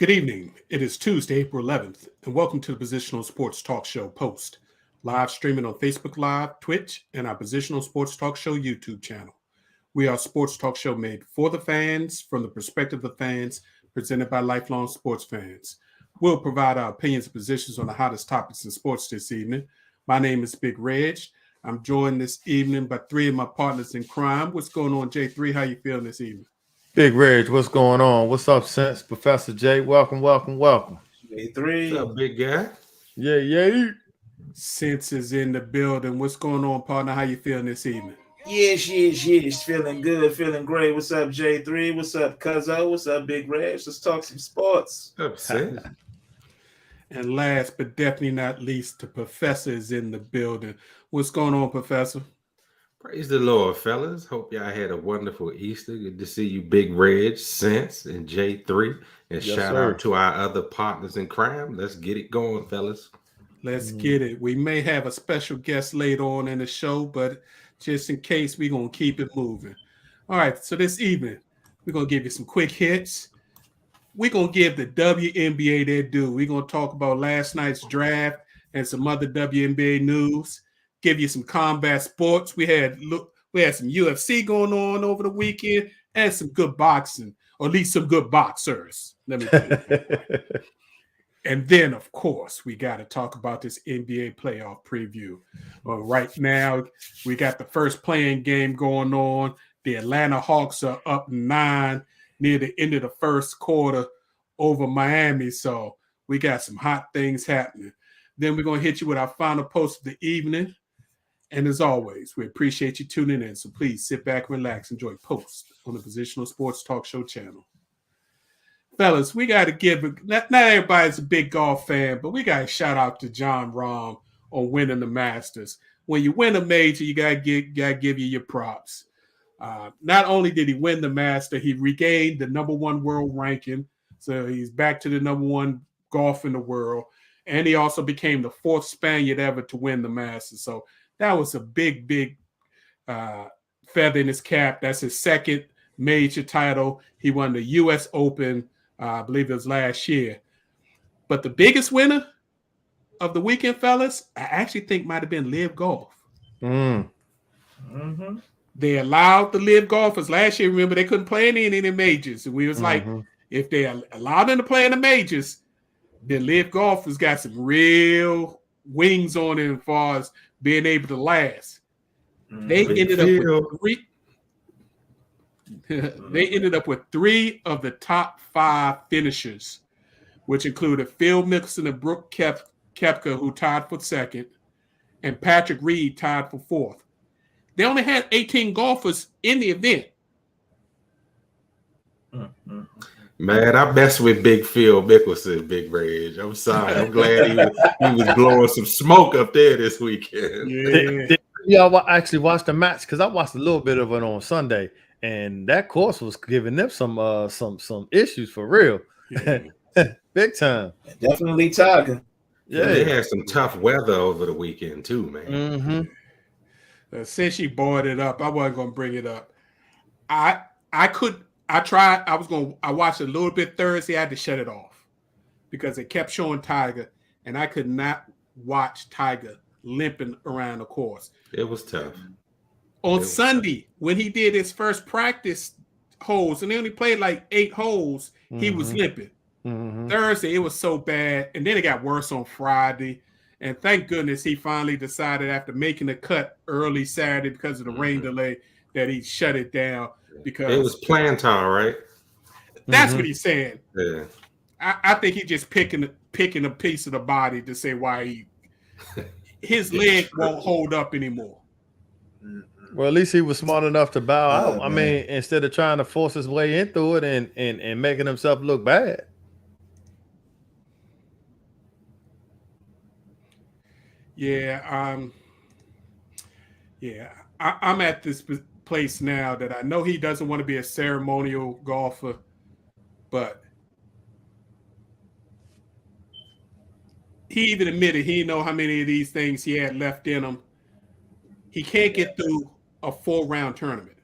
Good evening. It is Tuesday, April 11th, and welcome to the Positional Sports Talk Show Post, live streaming on Facebook Live, Twitch, and our Positional Sports Talk Show YouTube channel. We are a sports talk show made for the fans, from the perspective of fans, presented by lifelong sports fans. We'll provide our opinions and positions on the hottest topics in sports this evening. My name is Big Reg. I'm joined this evening by three of my partners in crime. What's going on, J3? How you feeling this evening? Big Reg, what's going on? What's up, Sense? Professor J, welcome. J3. What's up, big guy? Yeah. Sense is in the building. What's going on, partner? How you feeling this evening? Yes. Feeling good, feeling great. What's up, J3? What's up, Cuzzo? What's up, Big Reg? Let's talk some sports. Upset. And last but definitely not least, the professor is in the building. What's going on, Professor? Praise the Lord, fellas. Hope y'all had a wonderful Easter. Good to see you, Big Reg, Sense, and J3. And Yes, shout sir. out to our other partners in crime. Let's get it going, fellas. Let's get it. We may have a special guest later on in the show, but just in case, we're going to keep it moving. All right, so this evening, we're going to give you some quick hits. We're going to give the WNBA their due. We're going to talk about last night's draft and some other WNBA news. Give you some combat sports. We had some UFC going on over the weekend and some good boxing, or at least some good boxers. Let me put it that way. And then, of course, we got to talk about this NBA playoff preview. Right now, we got the first playing game going on. The Atlanta Hawks are up 9 near the end of the first quarter over Miami. So we got some hot things happening. Then we're going to hit you with our final post of the evening. And as always, we appreciate you tuning in. So please sit back, relax, enjoy Post on the Positional Sports Talk Show channel. Fellas, we got to give – not everybody's a big golf fan, but we got to shout out to Jon Rahm on winning the Masters. When you win a major, you got to give you your props. Not only did he win the Master, he regained the number one world ranking. So he's back to the number one golf in the world. And he also became the fourth Spaniard ever to win the Masters. So that was a big feather in his cap. That's his second major title. He won the U.S. Open, I believe it was last year. But the biggest winner of the weekend, fellas, I actually think might have been Live Golf. Mm-hmm. They allowed the Live Golfers last year. Remember, they couldn't play in any majors. And we was like, if they allowed them to play in the majors, then Live Golfers got some real wings on it as far as being able to last. They ended up with three of the top 5 finishers, which included Phil Mickelson and Brooke Koepka, who tied for second, and Patrick Reed tied for fourth. They only had 18 golfers in the event. Man, I messed with Big Phil Mickelson, Big Reg. I'm sorry. I'm glad he was blowing some smoke up there this weekend. Yeah. Y'all actually watched the match? Because I watched a little bit of it on Sunday, and that course was giving them some issues for real. Yeah. Big time. Definitely talking. Yeah, they had some tough weather over the weekend too, man. Since she brought it up, I wasn't going to bring it up. I watched a little bit Thursday. I had to shut it off because it kept showing Tiger, and I could not watch Tiger limping around the course. It was tough. On Sunday, when he did his first practice holes, and they only played like 8 holes, he was limping. Thursday, it was so bad, and then it got worse on Friday. And thank goodness he finally decided after making the cut early Saturday because of the rain delay that he shut it down. Because it was plantar, right? That's what he's saying. Yeah. I think he's just picking a piece of the body to say why his leg won't hold up anymore. Well, at least he was smart enough to bow out. I mean, instead of trying to force his way into it and making himself look bad. Yeah, I'm at this place now that I know he doesn't want to be a ceremonial golfer, but he even admitted he didn't know how many of these things he had left in him. He can't get through a 4-round tournament.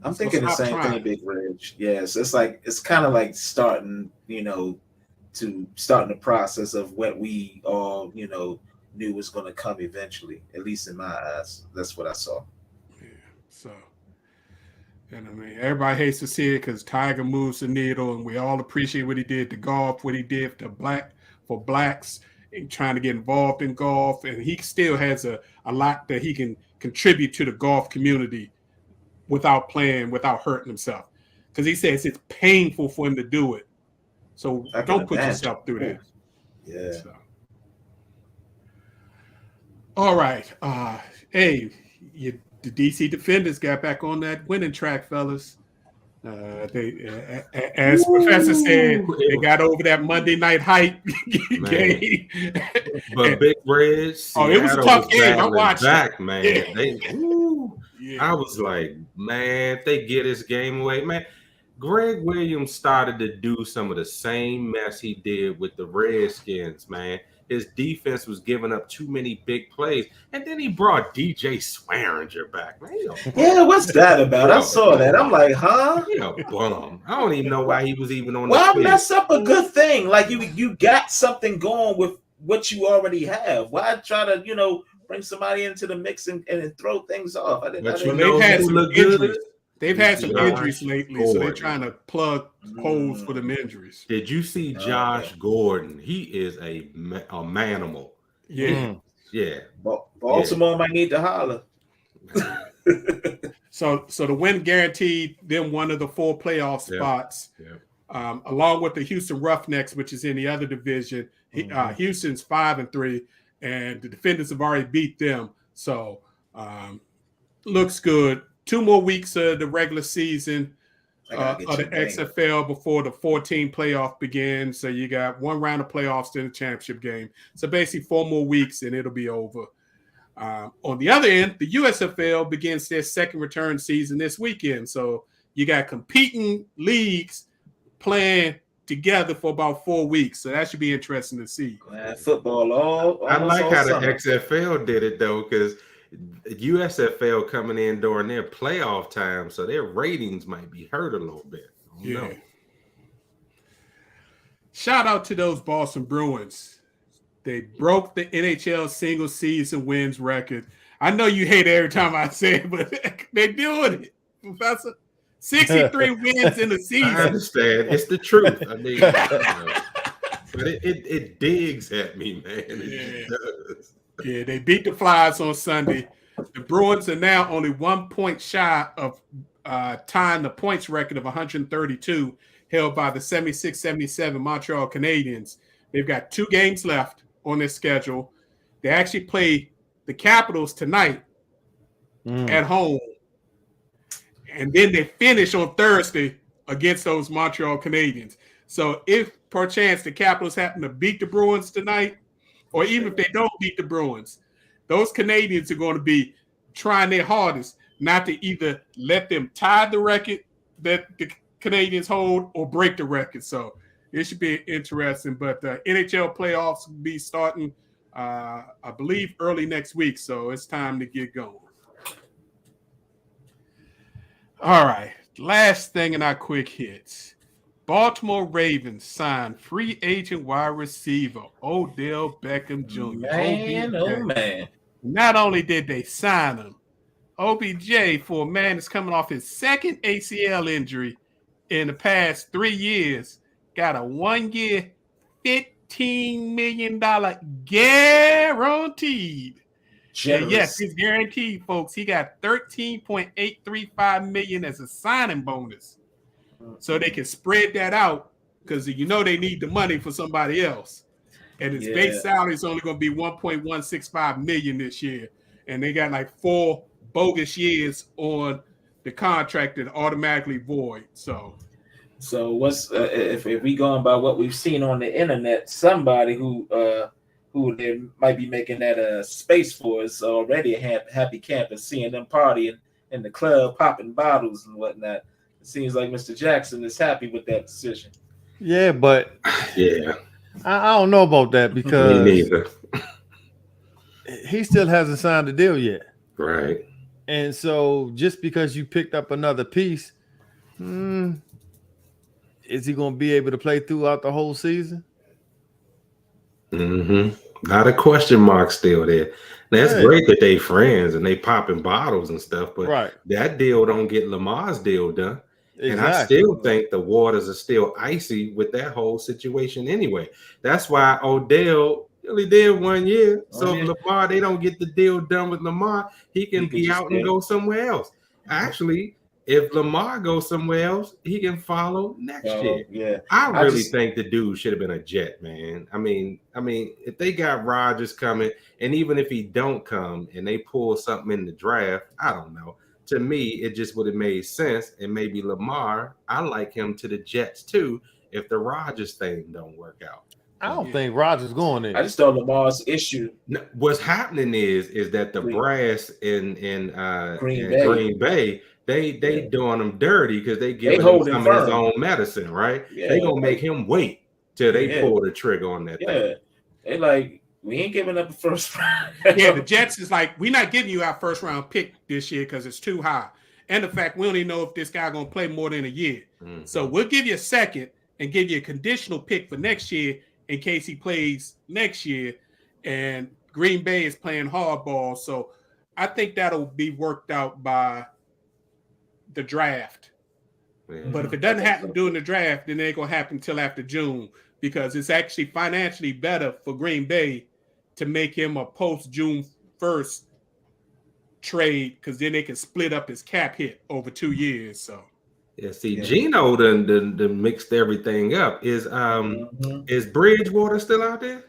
I'm thinking the same thing, Big Reg. Yes, it's kind of like starting, to starting the process of what we all, knew was going to come eventually. At least in my eyes, that's what I saw. Yeah. So, and I mean, everybody hates to see it because Tiger moves the needle, and we all appreciate what he did to golf, what he did for blacks, and trying to get involved in golf, and he still has a lot that he can contribute to the golf community without hurting himself. Because he says it's painful for him to do it. So don't put yourself through that. Yeah. So. All right. Hey, the DC Defenders got back on that winning track, fellas. They, as Professor said, they got over that Monday night hype game. But Big Reg, it was a tough game. I watched back, it. man. Yeah. I was like, man, if they get this game away, man. Greg Williams started to do some of the same mess he did with the Redskins, man. His defense was giving up too many big plays, and then he brought DJ Swearinger back, man. Yeah, what's that about? I saw that. I'm like, huh? You know, bum. I don't even know why he was even on. Why the mess up a good thing? Like you got something going with what you already have. Why try to bring somebody into the mix and throw things off? They've had some injuries. They've had some injuries lately, so they're trying to plug holes for them injuries. Did you see Josh Gordon? He is a manimal. Yeah. Yeah. Baltimore might need to holler. So the win guaranteed them one of the 4 playoff spots, along with the Houston Roughnecks, which is in the other division. Houston's 5-3, and the Defenders have already beat them. So looks good. 2 more weeks of the regular season of the XFL before the 14 playoff begins. So you got 1 round of playoffs, then the championship game. So basically 4 more weeks and it'll be over. On the other end, the USFL begins their second return season this weekend. So you got competing leagues playing together for about 4 weeks. So that should be interesting to see. Football I like how summer. the XFL did it though, because USFL coming in during their playoff time, so their ratings might be hurt a little bit. Yeah. Shout out to those Boston Bruins. They broke the NHL single season wins record. I know you hate it every time I say it, but they're doing it, Professor. 63 wins in the season. I understand. It's the truth. I mean, but it digs at me, man. It does. Yeah, they beat the Flyers on Sunday. The Bruins are now only 1 point shy of tying the points record of 132 held by the 76-77 Montreal Canadiens. They've got 2 games left on their schedule. They actually play the Capitals tonight at home. And then they finish on Thursday against those Montreal Canadiens. So if perchance the Capitals happen to beat the Bruins tonight, or even if they don't beat the Bruins, those Canadians are going to be trying their hardest not to either let them tie the record that the Canadians hold or break the record. So it should be interesting. But the NHL playoffs will be starting, I believe, early next week. So it's time to get going. All right. Last thing in our quick hits. Baltimore Ravens signed free agent wide receiver Odell Beckham Jr. Man, OBJ. oh man. Not only did they sign him, OBJ, for a man that's coming off his second ACL injury in the past 3 years, got a 1-year, $15 million guaranteed. Yes, he's guaranteed, folks. He got $13.835 million as a signing bonus. So they can spread that out because they need the money for somebody else. And his base salary is only going to be $1.165 million this year. And they got like 4 bogus years on the contract that automatically void. So what's if we going by what we've seen on the internet, somebody who they might be making that space for is already a happy camper, seeing them partying in the club, popping bottles and whatnot. It seems like Mr. Jackson is happy with that decision. Yeah, but I don't know about that because me neither. He still hasn't signed a deal yet. Right. And so just because you picked up another piece, is he going to be able to play throughout the whole season? Mm-hmm. Not a question mark still there. That's great that they friends and they popping bottles and stuff, but Right. that deal don't get Lamar's deal done. And I Exactly. still think the waters are still icy with that whole situation anyway. That's why Odell only did 1 year. So if Lamar, they don't get the deal done with Lamar, he can be out and go somewhere else. Actually, if Lamar goes somewhere else, he can follow next year. Yeah, I really think the dude should have been a Jet, man. I mean, if they got Rodgers coming, and even if he don't come and they pull something in the draft, I don't know. To me, it just would have made sense. And maybe Lamar, I like him to the Jets too, if the Rodgers thing don't work out. I don't think Rodgers going there. I just thought Lamar's issue. No, what's happening is that the brass in Green Bay, they doing him dirty because they giving him some of his own medicine, right? Yeah, they gonna make him wait till they pull the trigger on that thing. They like, we ain't giving up the first round. The Jets is like, we're not giving you our first round pick this year because it's too high. And the fact we don't even know if this guy gonna play more than a year. Mm-hmm. So we'll give you a second and give you a conditional pick for next year in case he plays next year. And Green Bay is playing hardball. So I think that'll be worked out by the draft. Yeah. But if it doesn't happen during the draft, then it ain't gonna happen until after June, because it's actually financially better for Green Bay to make him a post-June 1st trade, because then they can split up his cap hit over 2 years. So Geno done mixed everything up. Is Bridgewater still out there?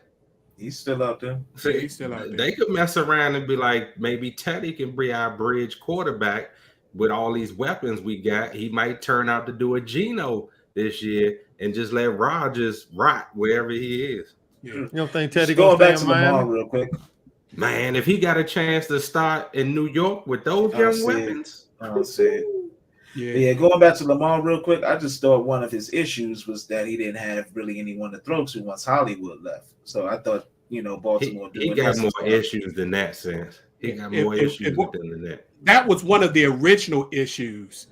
He's still out there. See, he's still out there. They could mess around and be like, maybe Teddy can be our bridge quarterback with all these weapons we got. He might turn out to do a Geno this year and just let Rodgers rot wherever he is. Yeah. You don't think Teddy going back to Lamar real quick? Man, if he got a chance to start in New York with those young weapons. I'll say it. Yeah, going back to Lamar real quick, I just thought one of his issues was that he didn't have really anyone to throw to once Hollywood left. So I thought, Baltimore. He got more issues than that sense. He got more issues than that. That was one of the original issues.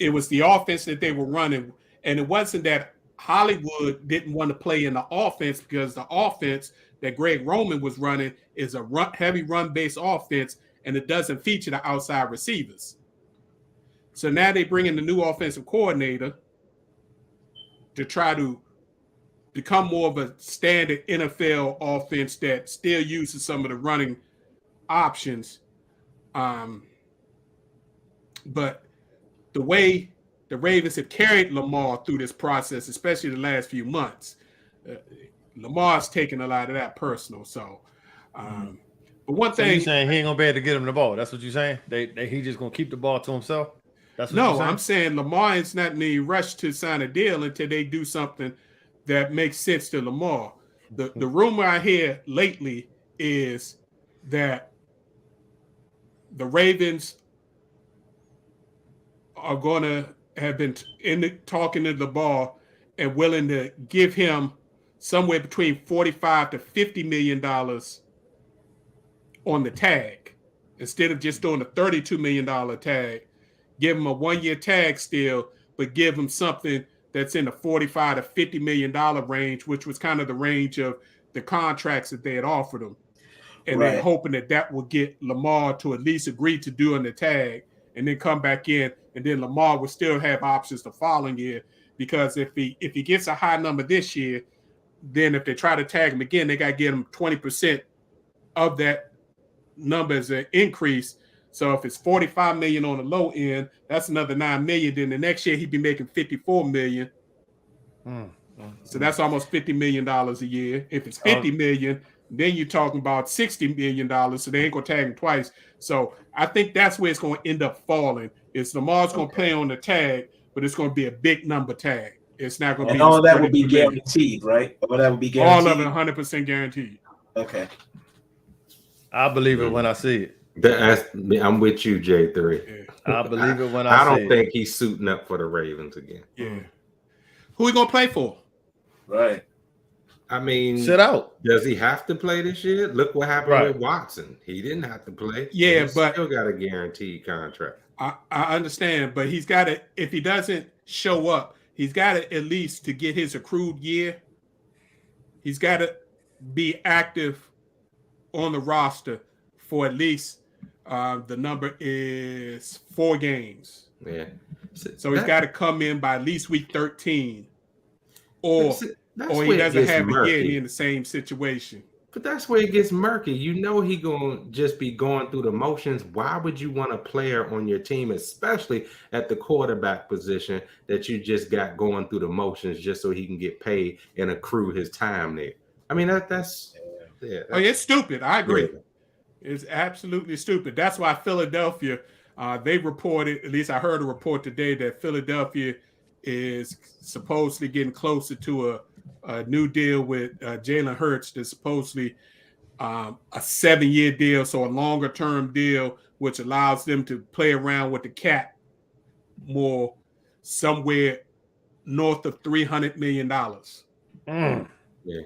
It was the offense that they were running, and it wasn't that Hollywood didn't want to play in the offense, because the offense that Greg Roman was running is a heavy run-based offense, and it doesn't feature the outside receivers. So now they bring in the new offensive coordinator to try to become more of a standard NFL offense that still uses some of the running options. But the way the Ravens have carried Lamar through this process, especially the last few months, Lamar's taken a lot of that personal. So, but one thing, you saying he ain't gonna be able to get him the ball? That's what you're saying? He just gonna keep the ball to himself? That's what I'm saying Lamar is not in any rush to sign a deal until they do something that makes sense to Lamar. The rumor I hear lately is that the Ravens are going to have been talking to Lamar and willing to give him somewhere between $45 to $50 million on the tag, instead of just doing a $32 million tag. Give him a 1-year tag still, but give him something that's in the $45 to $50 million range, which was kind of the range of the contracts that they had offered him. And then hoping that will get Lamar to at least agree to doing the tag and then come back in. And then Lamar will still have options the following year, because if he gets a high number this year, then if they try to tag him again, they got to get him 20% of that number as an increase. So if it's $45 million on the low end, that's another $9 million. Then the next year he'd be making $54 million. So that's almost $50 million a year. If it's $50 million, then you're talking about $60 million. So they ain't gonna tag him twice. So I think that's where it's gonna end up falling. It's Lamar's gonna play on the tag, but it's gonna be a big number tag. It's not gonna be. All that would be guaranteed, right? All that would be guaranteed. All of it 100% guaranteed. Okay. I believe it when I see it. I'm with you, J3. Yeah. I believe it when I see it. I don't think he's suiting up for the Ravens again. Yeah. Who he gonna play for? Right. I mean, sit out. Does he have to play this year? Look what happened with Watson. He didn't have to play. Yeah, but still got a guaranteed contract. I understand, but he's got to. If he doesn't show up, he's got to at least to get his accrued year. He's got to be active on the roster for at least the number is 4 games. Yeah. So he's got to come in by at least week 13, or that's he where doesn't it gets have it yet. murky. In the same situation. But that's where it gets murky. You know he gonna just be going through the motions. Why would you want a player on your team, especially at the quarterback position, that you just got going through the motions just so he can get paid and accrue his time there? I mean that's it's stupid. I agree. Yeah. It's absolutely stupid. That's why Philadelphia, they reported, at least I heard a report today, that Philadelphia is supposedly getting closer to a new deal with Jalen Hurts. That's supposedly a 7-year deal, so a longer term deal, which allows them to play around with the cap more, somewhere north of $300 million. Yeah.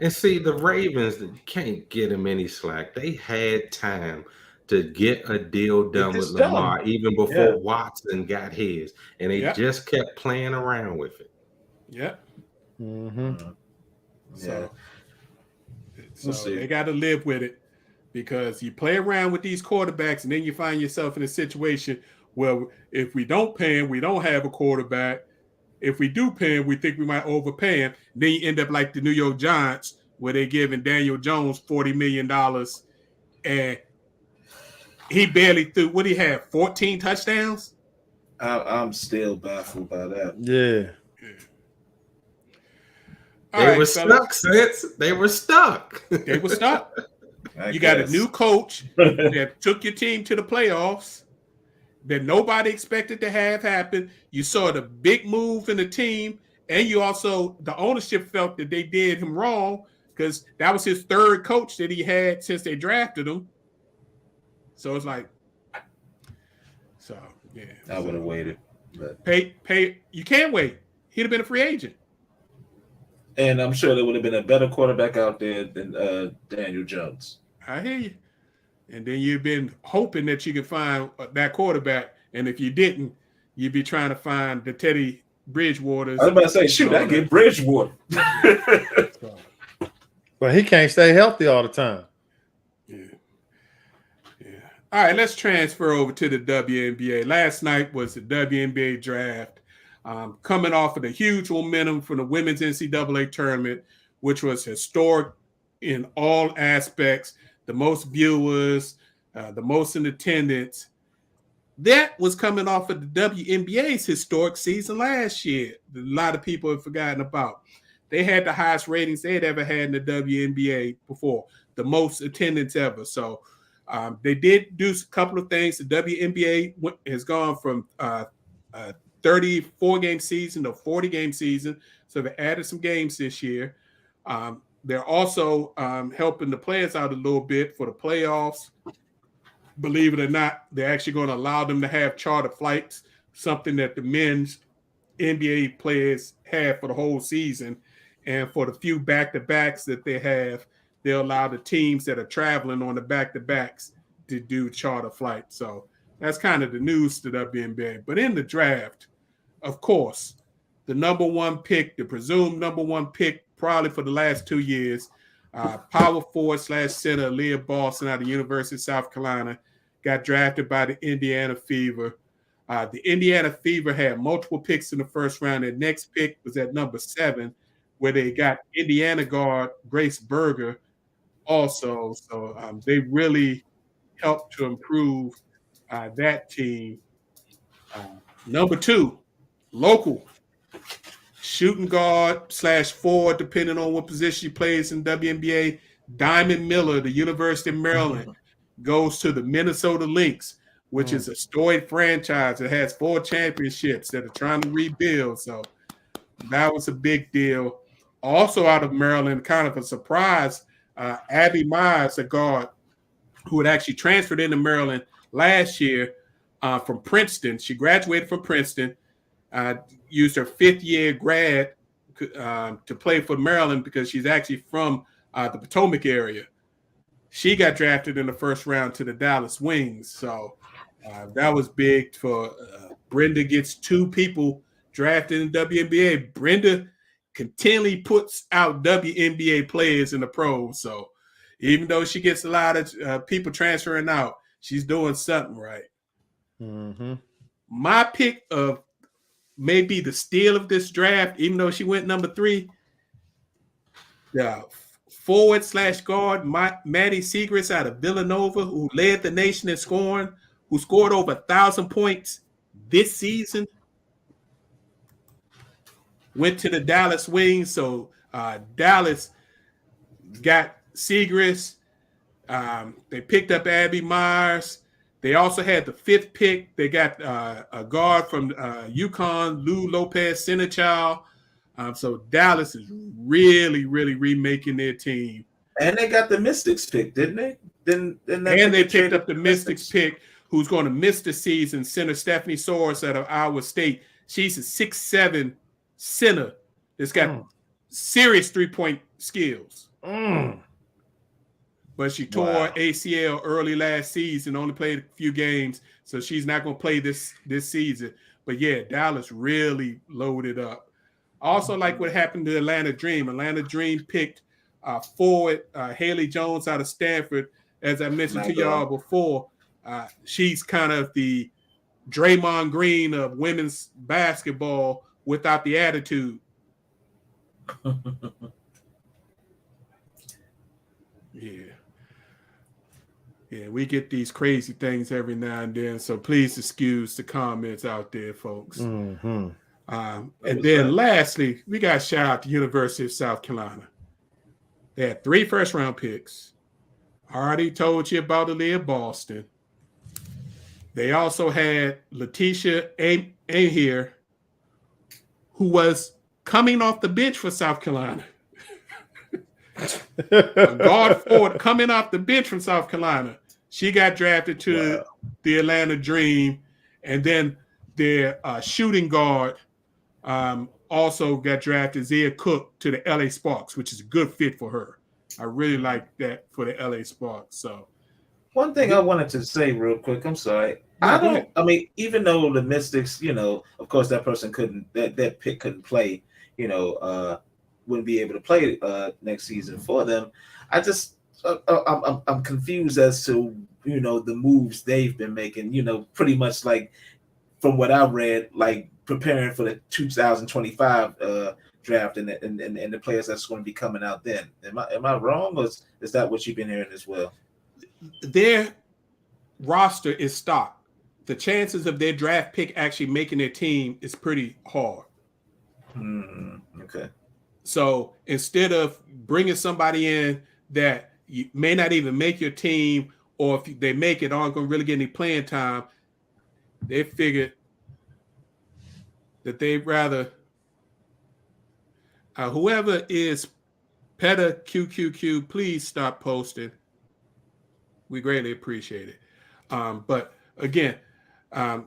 And see, the Ravens can't get them any slack. They had time to get a deal done with Lamar even before Watson got his, and they just kept playing around with it. Yeah. Mm-hmm. So they got to live with it, because you play around with these quarterbacks and then you find yourself in a situation where if we don't pay him, we don't have a quarterback. If we do pay him, we think we might overpay him. Then you end up like the New York Giants, where they're giving Daniel Jones $40 million, and he barely threw. What he have? 14 touchdowns. I'm still baffled by that. Yeah. They were stuck, Sets. They were stuck. They were stuck. You got a new coach that took your team to the playoffs that nobody expected to have happen. You saw the big move in the team, and you also, the ownership felt that they did him wrong, because that was his 3rd coach that he had since they drafted him. So it's like, I would have waited. But pay. You can't wait. He'd have been a free agent. And I'm sure there would have been a better quarterback out there than Daniel Jones. I hear you. And then you've been hoping that you could find that quarterback. And if you didn't, you'd be trying to find the Teddy Bridgewaters. I was about to say, shoot, I get Bridgewater. But he can't stay healthy all the time. Yeah. All right, let's transfer over to the WNBA. Last night was the WNBA draft. Coming off of the huge momentum from the women's NCAA tournament, which was historic in all aspects, the most viewers, the most in attendance. That was coming off of the WNBA's historic season last year. A lot of people have forgotten about. They had the highest ratings they had ever had in the WNBA before, the most attendance ever. So they did do a couple of things. The WNBA has gone from 34-game season to 40-game season. So they added some games this year. They're also helping the players out a little bit for the playoffs. Believe it or not, they're actually going to allow them to have charter flights, something that the men's NBA players have for the whole season. And for the few back-to-backs that they have, they'll allow the teams that are traveling on the back-to-backs to do charter flights. So that's kind of the news to the WNBA. But in the draft, of course, the number 1 pick, the presumed number 1 pick, probably for the last 2 years, power forward / center Aaliyah Boston out of the University of South Carolina, got drafted by the Indiana Fever. The Indiana Fever had multiple picks in the first round. Their next pick was at number 7, where they got Indiana guard Grace Berger also. So they really helped to improve that team. Number 2, local shooting guard / forward, depending on what position he plays in WNBA. Diamond Miller, the University of Maryland, goes to the Minnesota Lynx, which is a storied franchise that has 4 championships that are trying to rebuild. So that was a big deal. Also out of Maryland, kind of a surprise, Abby Myers, a guard who had actually transferred into Maryland last year from Princeton. She graduated from Princeton, used her 5th-year grad to play for Maryland because she's actually from the Potomac area. She got drafted in the first round to the Dallas Wings. So that was big for Brenda. Gets 2 people drafted in WNBA. Brenda continually puts out WNBA players in the pros. So even though she gets a lot of people transferring out, she's doing something right. Mm-hmm. My pick of maybe the steal of this draft, even though she went number 3, the forward/guard Maddie Siegrist out of Villanova, who led the nation in scoring, who scored over 1,000 points this season, went to the Dallas Wings. So Dallas got Siegrist. They picked up Abby Myers. They also had the 5th pick. They got a guard from UConn, Lou Lopez Seneschal. So Dallas is really, really remaking their team. And they got the Mystics pick, didn't they? And they picked up the Mystics pick, who's going to miss the season, center Stephanie Soares out of Iowa State. She's a 6'7" center that's got serious 3-point skills. But she tore ACL early last season, only played a few games, so she's not going to play this season. But yeah, Dallas really loaded up. Also, like what happened to Atlanta Dream. Atlanta Dream picked forward Haley Jones out of Stanford. As I mentioned to y'all before, she's kind of the Draymond Green of women's basketball without the attitude. Yeah, we get these crazy things every now and then, so please excuse the comments out there, folks. Mm-hmm. And then lastly, we got to shout out the University of South Carolina. They had 3 first-round picks. I already told you about Aaliyah Boston. They also had Letitia Ahier, who was coming off the bench for South Carolina. A guard forward coming off the bench from South Carolina. She got drafted to the Atlanta Dream. And then their shooting guard also got drafted, Zia Cook, to the LA Sparks, which is a good fit for her. I really like that for the LA Sparks. So, one thing I wanted to say real quick, I'm sorry. I mean, even though the Mystics, of course that person that pick couldn't play, wouldn't be able to play next season for them. I'm confused as to the moves they've been making. Pretty much like from what I've read, like preparing for the 2025 draft and the players that's going to be coming out then. Am I wrong, or is that what you've been hearing as well? Their roster is stocked. The chances of their draft pick actually making their team is pretty hard. Okay. So instead of bringing somebody in that you may not even make your team, or if they make it, aren't going to really get any playing time, they figured that they'd rather whoever is Peta QQQ, please stop posting. We greatly appreciate it. But again,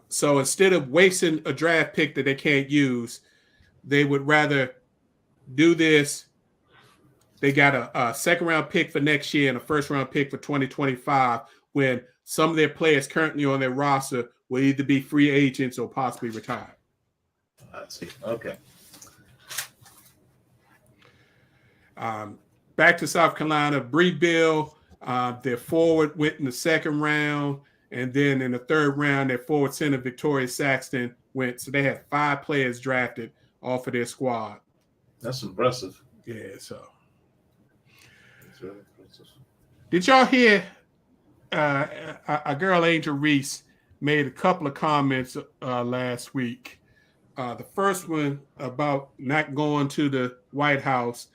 so instead of wasting a draft pick that they can't use, they would rather do this. They got a second-round pick for next year and a first-round pick for 2025, when some of their players currently on their roster will either be free agents or possibly retired. I see. Okay. Back to South Carolina, Bree Bill, their forward went in the second round, and then in the third round, their forward center Victoria Saxton went. So they had 5 players drafted off of their squad. That's impressive. Yeah, so. That's really impressive. Did y'all hear our girl Angel Reese made a couple of comments last week? The first one about not going to the White House.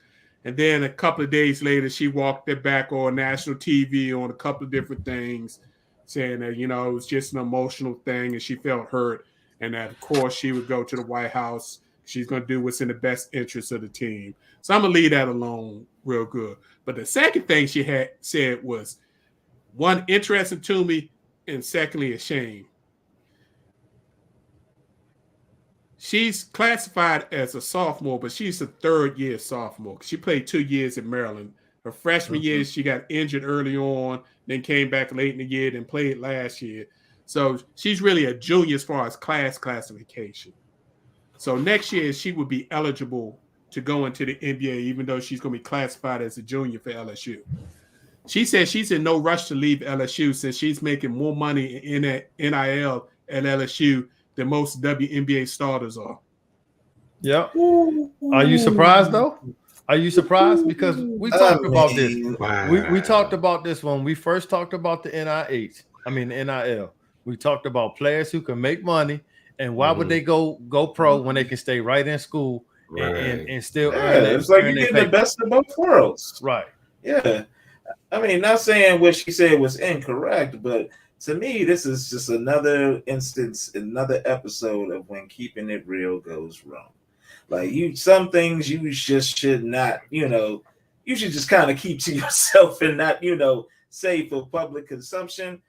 And then a couple of days later, she walked it back on national TV on a couple of different things, saying that, it was just an emotional thing and she felt hurt. And that, of course, she would go to the White House. She's going to do what's in the best interest of the team. So I'm going to leave that alone real good. But the second thing she had said was, one, interesting to me, and secondly, a shame. She's classified as a sophomore, but she's a third-year sophomore. She played 2 years at Maryland. Her freshman year, she got injured early on, then came back late in the year, then played last year. So she's really a junior as far as class classification. So next year, she would be eligible to go into the NBA, even though she's going to be classified as a junior for LSU. She says she's in no rush to leave LSU since she's making more money in NIL at LSU than most WNBA starters are. Yep. Are you surprised though? Are you surprised? Because we talked about this. We talked about this when we first talked about the NIL. We talked about players who can make money, and why would they go pro when they can stay right in school and still earn that? It's like you're getting the best of both worlds. Right. Yeah. I mean, not saying what she said was incorrect, but to me, this is just another instance, another episode of when keeping it real goes wrong. Like some things you just should not, you should just kind of keep to yourself and not, say for public consumption.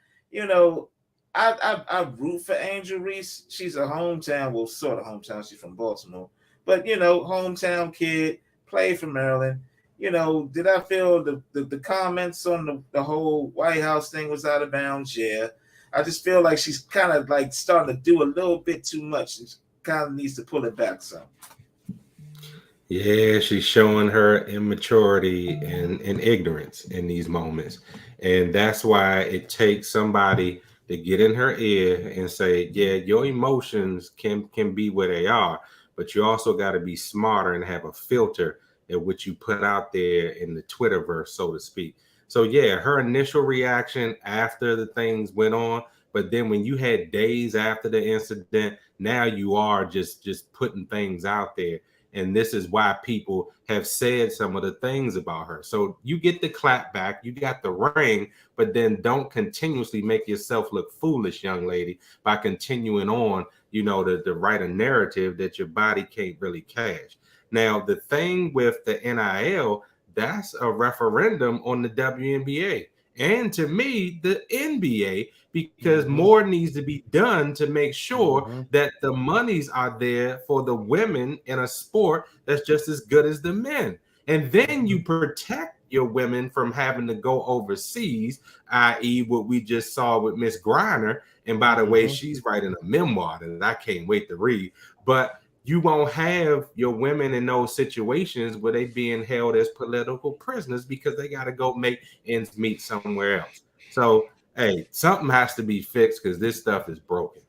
I root for Angel Reese. She's a hometown, well, sort of hometown. She's from Baltimore, but hometown kid, played for Maryland. Did I feel the comments on the whole White House thing was out of bounds? Yeah. I just feel like she's kind of like starting to do a little bit too much. She kind of needs to pull it back some. Yeah, she's showing her immaturity and ignorance in these moments. And that's why it takes somebody to get in her ear and say, yeah, your emotions can be where they are, but you also got to be smarter and have a filter at what you put out there in the Twitterverse, so to speak. So yeah, her initial reaction after the things went on, but then when you had days after the incident, now you are just putting things out there. And this is why people have said some of the things about her. So you get the clap back, you got the ring, but then don't continuously make yourself look foolish, young lady, by continuing on, to write a narrative that your body can't really cash. Now, the thing with the NIL, that's a referendum on the WNBA. And to me, the NBA, because more needs to be done to make sure that the monies are there for the women in a sport that's just as good as the men. And then you protect your women from having to go overseas, i.e. what we just saw with Miss Griner. And by the way, she's writing a memoir that I can't wait to read. But you won't have your women in those situations where they being held as political prisoners because they got to go make ends meet somewhere else. So, hey, something has to be fixed because this stuff is broken.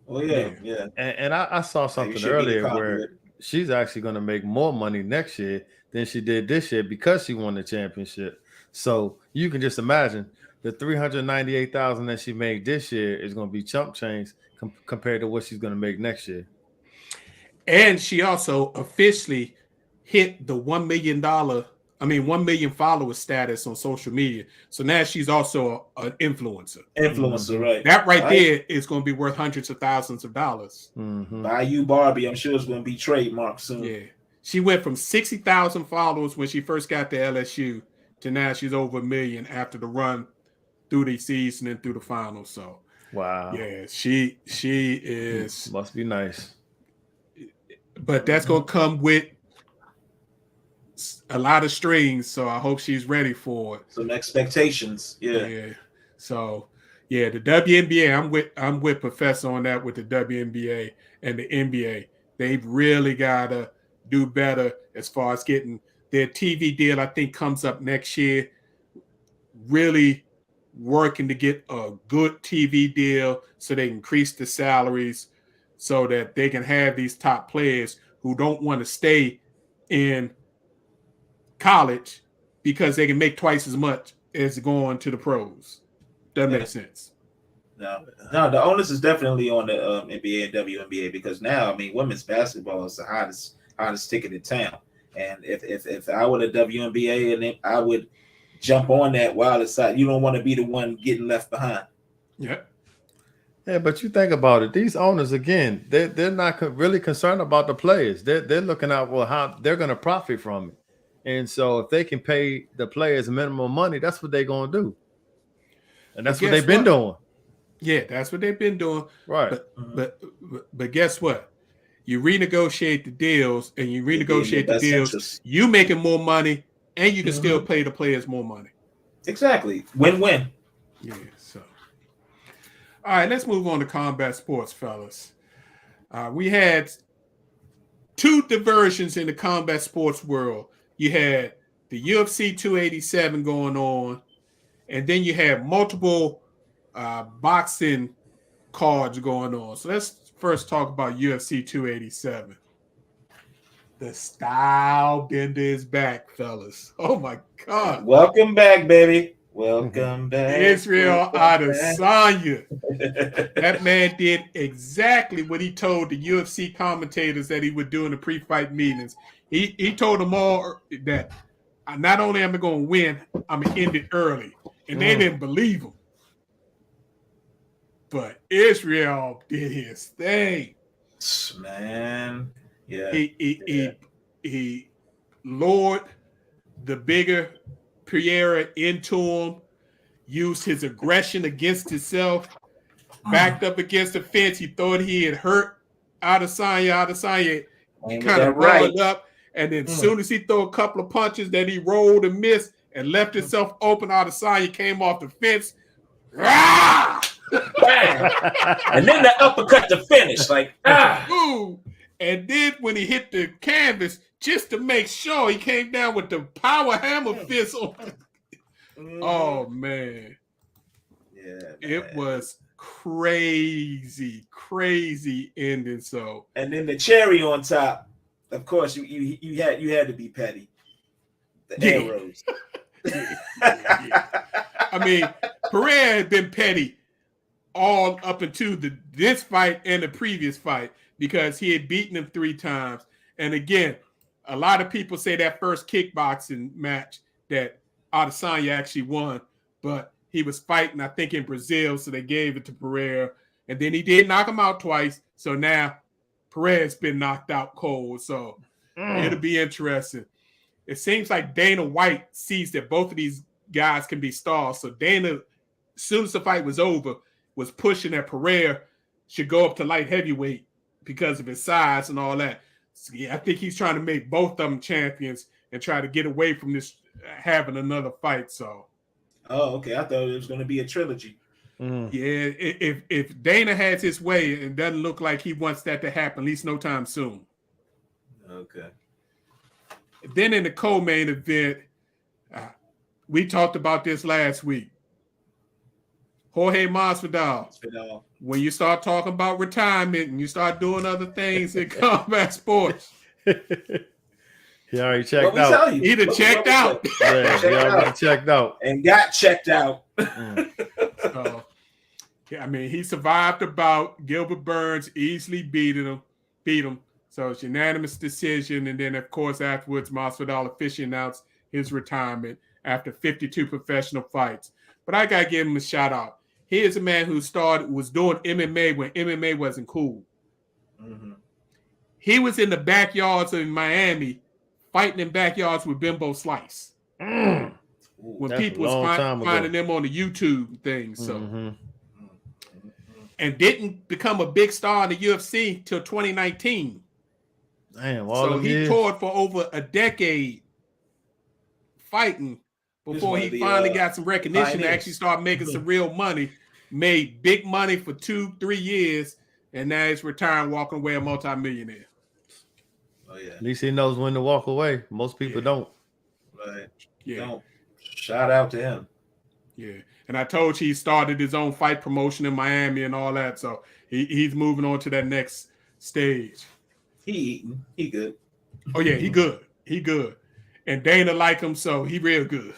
Oh, yeah. And I saw something earlier where she's actually going to make more money next year than she did this year because she won the championship. So you can just imagine the $398,000 that she made this year is going to be chump change compared to what she's going to make next year. And she also officially hit the $1 million follower status on social media. So now she's also an influencer. Right. That there is going to be worth hundreds of thousands of dollars. Bayou Barbie, I'm sure it's going to be trademarked soon. Yeah. She went from 60,000 followers when she first got to LSU to now she's over 1 million after the run through the season and through the finals. So, wow. Yeah, she is. Must be nice. But that's going to come with a lot of strings, so I hope she's ready for it. Some expectations, yeah. So, yeah, the WNBA, I'm with Professor on that with the WNBA and the NBA. They've really got to do better as far as getting their TV deal. I think comes up next year. Really working to get a good TV deal so they can increase the salaries, so that they can have these top players who don't want to stay in college because they can make twice as much as going to the pros. That makes sense. No, the onus is definitely on the NBA and WNBA because now, women's basketball is the hottest ticket in town. And if I were the WNBA, and then I would jump on that while it's out. You don't want to be the one getting left behind. Yeah. Yeah, but you think about it. These owners, again, they're not really concerned about the players. They're looking out how they're going to profit from it. And so if they can pay the players minimum money, that's what they're going to do. And that's what they've been doing. Yeah, that's what they've been doing. Right. But guess what? You renegotiate the deals and you renegotiate the deals. You making more money and you can still pay the players more money. Exactly. Win-win. Yeah, so. All right, let's move on to combat sports, fellas. We had two diversions in the combat sports world. You had the UFC 287 going on, and then you had multiple boxing cards going on. So let's first talk about UFC 287. The style bender is back, fellas. Oh my God. Welcome back, baby. Welcome back. Israel Adesanya. That man did exactly what he told the UFC commentators that he would do in the pre-fight meetings. He told them all that not only am I going to win, I'm going to end it early. And they didn't believe him. But Israel did his thing. Man. Yeah. He lured the bigger Pereira into him, used his aggression against himself, backed up against the fence. He thought he had hurt Adesanya. Adesanya kind of rolled up, and then as soon as he threw a couple of punches that he rolled and missed and left himself open, Adesanya came off the fence. Rah! And then the uppercut to finish, Ooh. And then when he hit the canvas, just to make sure, he came down with the power hammer fist on. Oh man. Yeah. It was crazy ending. So and then the cherry on top, of course, you had to be petty. The arrows. I mean, Pereira had been petty all up into this fight and the previous fight because he had beaten him 3 times. And again, a lot of people say that first kickboxing match that Adesanya actually won, but he was fighting, I think, in Brazil, so they gave it to Pereira. And then he did knock him out twice. So now Pereira's been knocked out cold. So it'll be interesting. It seems like Dana White sees that both of these guys can be stars. So Dana, as soon as the fight was over, was pushing that Pereira should go up to light heavyweight because of his size and all that. So, yeah, I think he's trying to make both of them champions and try to get away from this having another fight. So, oh, okay. I thought it was going to be a trilogy. Yeah, if Dana has his way, it doesn't look like he wants that to happen, at least no time soon. Okay. Then in the co-main event, we talked about this last week. Jorge Masvidal. When you start talking about retirement and you start doing other things in combat sports, he already checked out. He done checked out. Yeah, he already checked out and got checked out. So, yeah, I mean, he survived the bout. Gilbert Burns easily beat him. So it's unanimous decision. And then, of course, afterwards, Masvidal officially announced his retirement after 52 professional fights. But I got to give him a shout out. He is a man who was doing MMA when MMA wasn't cool. Mm-hmm. He was in the backyards of Miami fighting in backyards with Bimbo Slice. When people was finding them on the YouTube things. So. And didn't become a big star in the UFC till 2019. Damn, so he toured for over a decade fighting before he finally got some recognition to actually start making some real money. Made big money for 2-3 years, and now he's retiring, walking away a multimillionaire. Oh yeah. At least he knows when to walk away. Most people don't. Right. Yeah. Don't. Shout out to him. Yeah. And I told you he started his own fight promotion in Miami and all that. So he's moving on to that next stage. He good. Oh, yeah, he good. He good. And Dana like him, so he real good.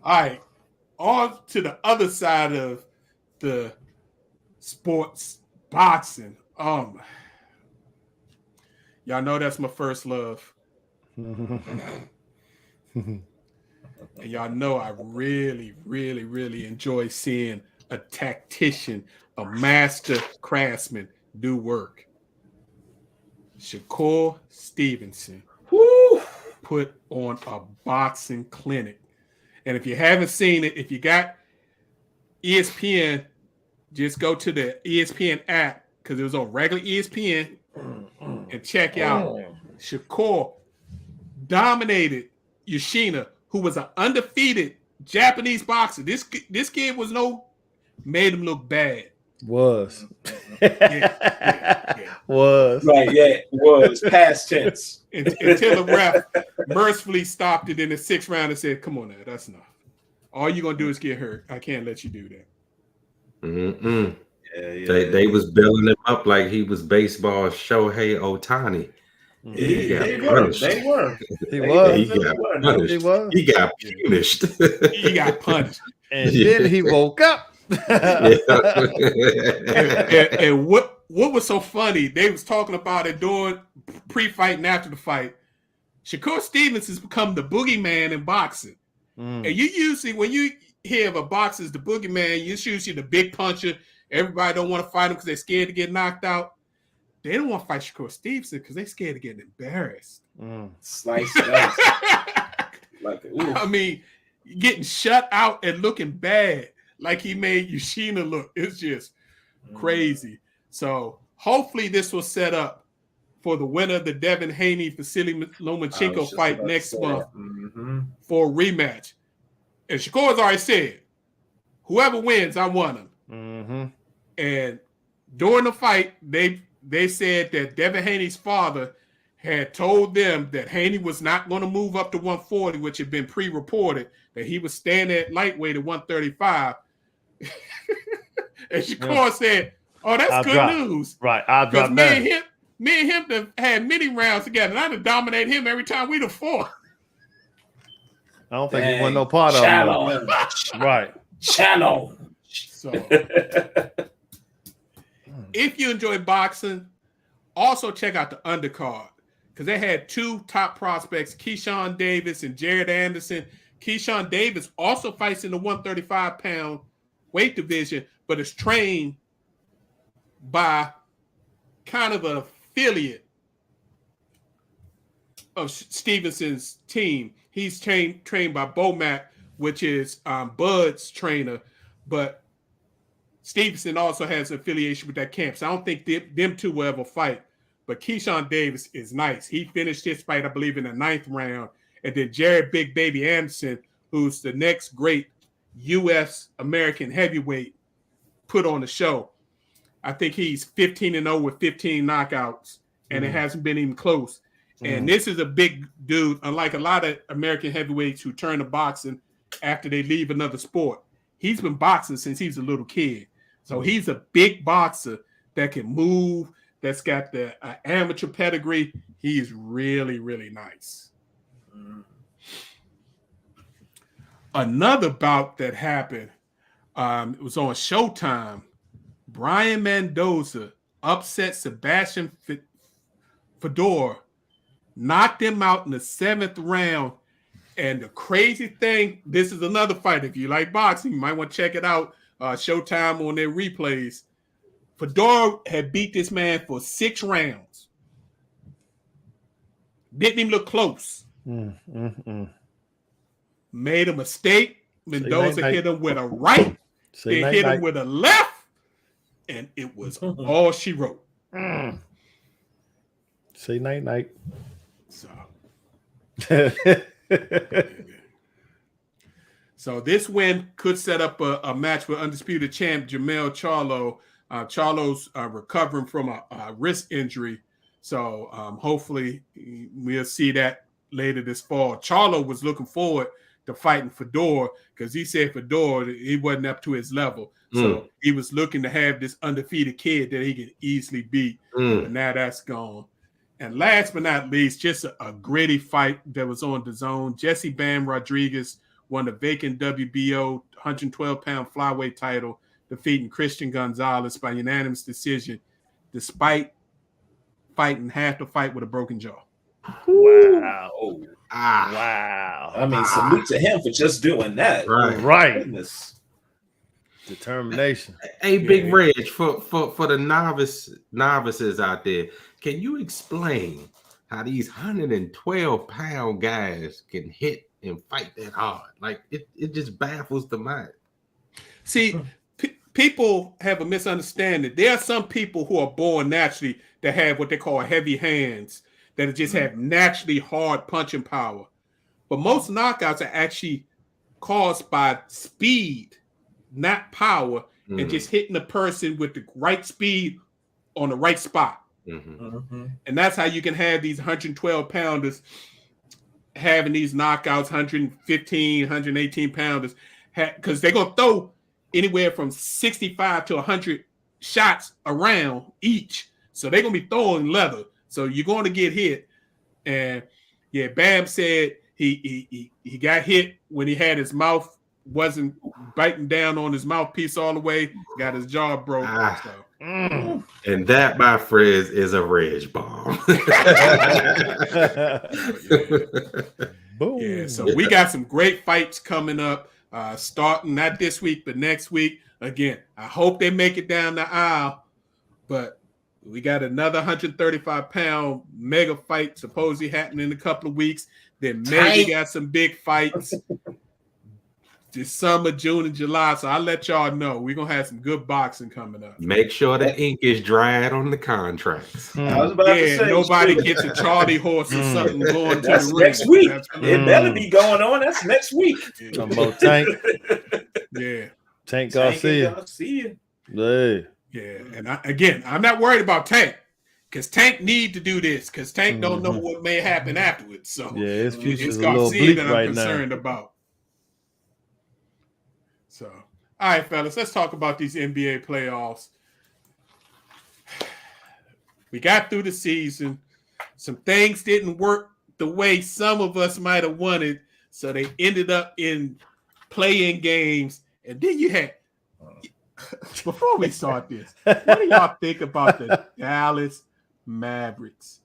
All right. On to the other side of the sports, boxing. Y'all know that's my first love. And y'all know I really, really, really enjoy seeing a tactician, a master craftsman do work. Shakur Stevenson put on a boxing clinic. And if you haven't seen it, if you got ESPN, just go to the ESPN app because it was on regular ESPN and check out. Shakur dominated Yoshino, who was an undefeated Japanese boxer. This kid made him look bad. Was. Yeah. Was. Right, yeah, it was past tense. Until the ref mercifully stopped it in the 6th round and said, "Come on now, that's enough. All you're gonna do is get hurt. I can't let you do that." Mm-mm. Yeah. They was billing him up like he was baseball Shohei Ohtani. He got punished. They were. He was. He got punished. He was. He got punished. He got punched. And then he woke up. And what was so funny? They was talking about it during pre-fight and after the fight. Shakur Stevens has become the boogeyman in boxing. And you usually, when you hear of a boxer as the boogeyman, it's usually the big puncher. Everybody don't want to fight him because they're scared to get knocked out. They don't want to fight Shakur Stevenson because they're scared of getting embarrassed. Slice. Like, ooh. I mean, getting shut out and looking bad like he made Yoshina look. It's just crazy. So hopefully this will set up for the winner of the Devin Haney Vasily Lomachenko fight next month for a rematch. And Shakur's already said, whoever wins, I want him. And during the fight, they said that Devin Haney's father had told them that Haney was not going to move up to 140, which had been pre-reported, that he was staying at lightweight at 135. And Shakur said, "Oh, that's good news." Right. I'll drop down. Me and him have had many rounds together, and I'd have dominated him every time we'd have fought. I don't think he won no part of it. Right. Channel. So if you enjoy boxing, also check out the undercard because they had 2 top prospects, Keyshawn Davis and Jared Anderson. Keyshawn Davis also fights in the 135-pound weight division, but is trained by kind of an affiliate of Stevenson's team. He's trained by Bomac, which is Bud's trainer, but Stevenson also has an affiliation with that camp. So I don't think them two will ever fight. But Keyshawn Davis is nice. He finished his fight, I believe, in the 9th round. And then Jared Big Baby Anderson, who's the next great U.S. American heavyweight, put on the show. I think he's 15-0 with 15 knockouts, and it hasn't been even close. And this is a big dude, unlike a lot of American heavyweights who turn to boxing after they leave another sport. He's been boxing since he was a little kid. So he's a big boxer that can move, that's got the amateur pedigree. He's really, really nice. Another bout that happened, it was on Showtime. Brian Mendoza upset Sebastian Fedor, knocked him out in the 7th round. And the crazy thing, this is another fight. If you like boxing, you might want to check it out. Showtime on their replays. Fedor had beat this man for 6 rounds. Didn't even look close. Made a mistake. Mendoza hit him with a right. They hit him with a left. And it was all she wrote. Say night. So. So this win could set up a match with undisputed champ Jermell Charlo. Charlo's recovering from a wrist injury. So hopefully we'll see that later this fall. Charlo was looking forward to fighting Fedor because he said Fedor, he wasn't up to his level. So he was looking to have this undefeated kid that he could easily beat. And now that's gone. And last but not least, just a gritty fight that was on DAZN. Jesse Bam Rodriguez won the vacant WBO 112-pound flyweight title, defeating Christian Gonzalez by unanimous decision, despite fighting half the fight with a broken jaw. Wow. Wow. I mean, salute to him for just doing that. Right. Goodness. Determination. Hey, Big Reg, for the novices out there, can you explain how these 112-pound guys can hit and fight that hard? Like it just baffles the mind. See, people have a misunderstanding. There are some people who are born naturally that have what they call heavy hands, that just have naturally hard punching power. But most knockouts are actually caused by speed, not power, and just hitting the person with the right speed on the right spot. And that's how you can have these 112 pounders having these knockouts, 115, 118 pounders, because they're going to throw anywhere from 65 to 100 shots around each. So they're going to be throwing leather. So you're going to get hit. And yeah, Bam said he got hit when he had his mouth, wasn't biting down on his mouthpiece all the way, got his jaw broke. And that, my friends, is a Reg bomb. Boom. Yeah, so we got some great fights coming up, starting not this week, but next week. Again, I hope they make it down the aisle, but we got another 135-pound mega fight supposedly happening in a couple of weeks. Then maybe got some big fights this summer, June and July. So I'll let y'all know. We're going to have some good boxing coming up. Make sure the ink is dried on the contracts. I was about to say, nobody gets a Charlie horse or something going to that's the ring. next week. Absolutely. It better be going on. That's next week. Talking about Tank. Yeah. Tank Garcia. Hey. Yeah. And I'm not worried about Tank, because Tank need to do this, because Tank don't know what may happen afterwards. So yeah, his future's it's a little Garcia bleak that I'm right concerned now. about. So, all right, fellas, let's talk about these NBA playoffs. We got through the season. Some things didn't work the way some of us might have wanted, so they ended up in play-in games. And then you had, before we start this, what do y'all think about the Dallas Mavericks?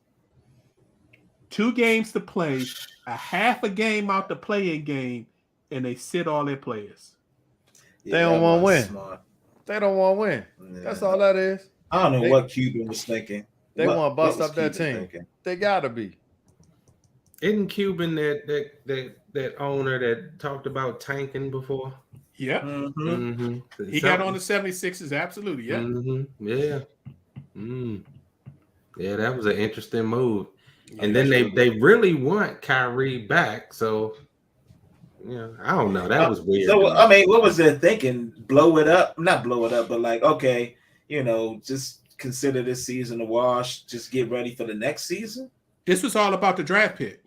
2 games to play, a half a game out the play-in game, and they sit all their players. They don't want to win. Smart. They don't want to win. Yeah. That's all that is. I don't know what Cuban was thinking. They want to bust up that Cuban team. thinking? They gotta be. Isn't Cuban that owner that talked about tanking before? Yeah. He got on the 76ers, absolutely. Yeah. Yeah. Yeah, that was an interesting move. And then they really want Kyrie back. So, yeah, I don't know. That was weird. So, I mean, what was their thinking? Blow it up? Not blow it up, but like, okay, just consider this season a wash. Just get ready for the next season. This was all about the draft pick.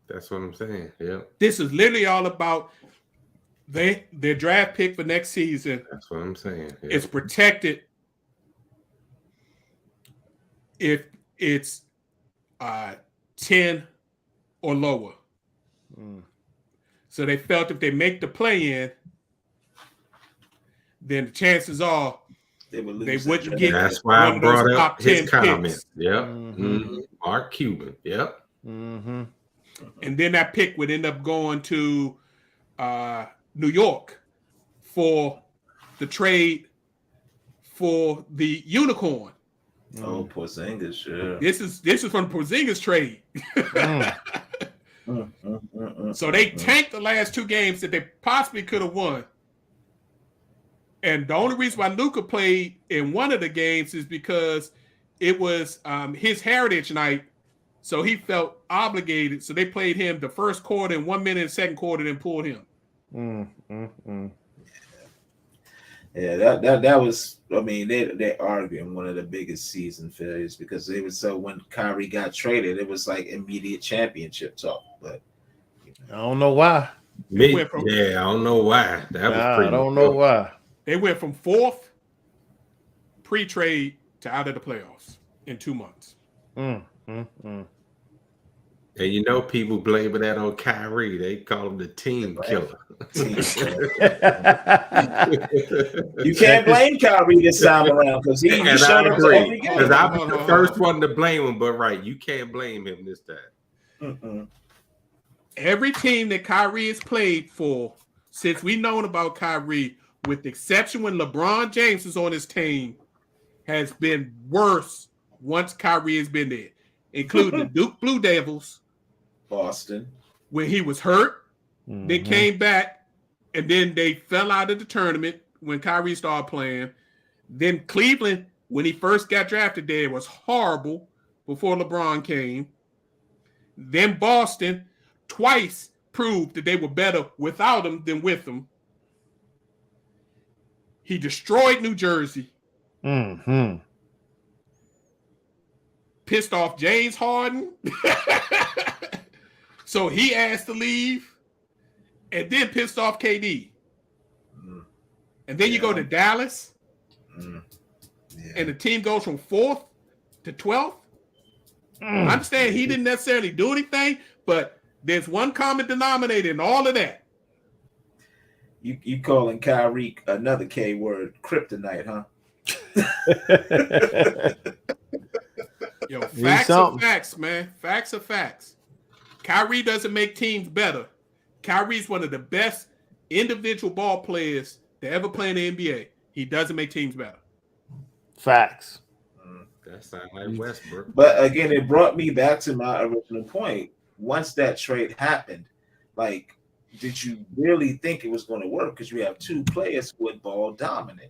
That's what I'm saying. Yeah. This is literally all about their draft pick for next season. That's what I'm saying. Yeah. It's protected if it's 10 or lower. So they felt if they make the play-in, then the chances are they wouldn't get. That's why I brought up his comment. Picks. Yep. Mark Cuban. Yep. And then that pick would end up going to New York for the trade for the unicorn. Oh, Porzingis, yeah. This is from Porzingis trade. So they tanked the last 2 games that they possibly could have won. And the only reason why Luka played in one of the games is because it was his heritage night. So he felt obligated. So they played him the first quarter and 1 minute in the second quarter, then pulled him. Yeah, that was. I mean, they're arguing one of the biggest season failures because it was so when Kyrie got traded, it was like immediate championship talk. But I don't know why. I don't know why. I don't know why. They went from 4th pre-trade to out of the playoffs in 2 months. And people blaming that on Kyrie. They call him the team killer. You can't blame Kyrie this time around because he showed up every game. Because I was the first one to blame him, but you can't blame him this time. Every team that Kyrie has played for, since we've known about Kyrie, with the exception when LeBron James is on his team, has been worse once Kyrie has been there, including the Duke Blue Devils, Boston, when he was hurt. They came back, and then they fell out of the tournament when Kyrie started playing. Then Cleveland, when he first got drafted there, was horrible before LeBron came. Then Boston twice proved that they were better without him than with him. He destroyed New Jersey. Mm-hmm. Pissed off James Harden. So he asked to leave. And then pissed off KD. And then you go to Dallas. And the team goes from 4th to 12th. I understand he didn't necessarily do anything, but there's one common denominator in all of that. You calling Kyrie another K word, kryptonite, huh? Yo, facts are facts, man. Facts are facts. Kyrie doesn't make teams better. Kyrie's one of the best individual ball players to ever play in the NBA. He doesn't make teams better. Facts. That sounds like Westbrook. But again, it brought me back to my original point. Once that trade happened, like, did you really think it was going to work? Because you have two players who are ball dominant.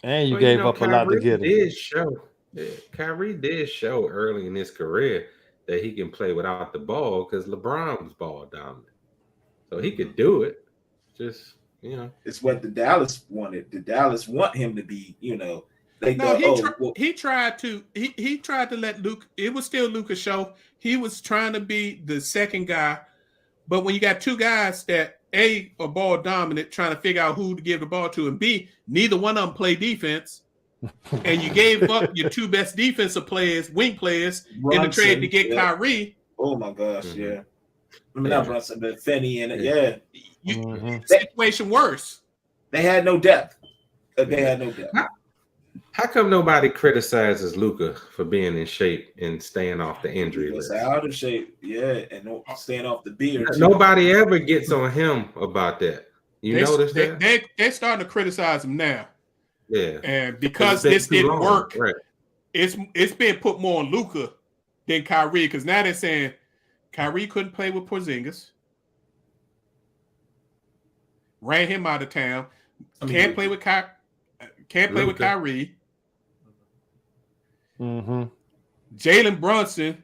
And you gave up a lot to get him. Kyrie did show early in his career that he can play without the ball because LeBron was ball dominant. So he could do it. Just, It's what the Dallas wanted. The Dallas want him to be, he tried to let Luke. It was still Luka's show. He was trying to be the second guy, but when you got two guys that A, are ball dominant, trying to figure out who to give the ball to, and B, neither one of them play defense, and you gave up your two best defensive players, wing players, in the trade to get Kyrie. Oh my gosh, yeah. I mean, not Brunson, but Finney in it, Situation worse. They had no depth. How come nobody criticizes Luka for being in shape and staying off the injury list? Out of shape, and staying off the beer. Nobody ever gets on him about that. Notice that? They're starting to criticize him now. Yeah. And because this didn't work, right, it's been put more on Luka than Kyrie, because now they're saying Kyrie couldn't play with Porzingis. Ran him out of town. Can't play with Kyrie. Mm-hmm. Jalen Brunson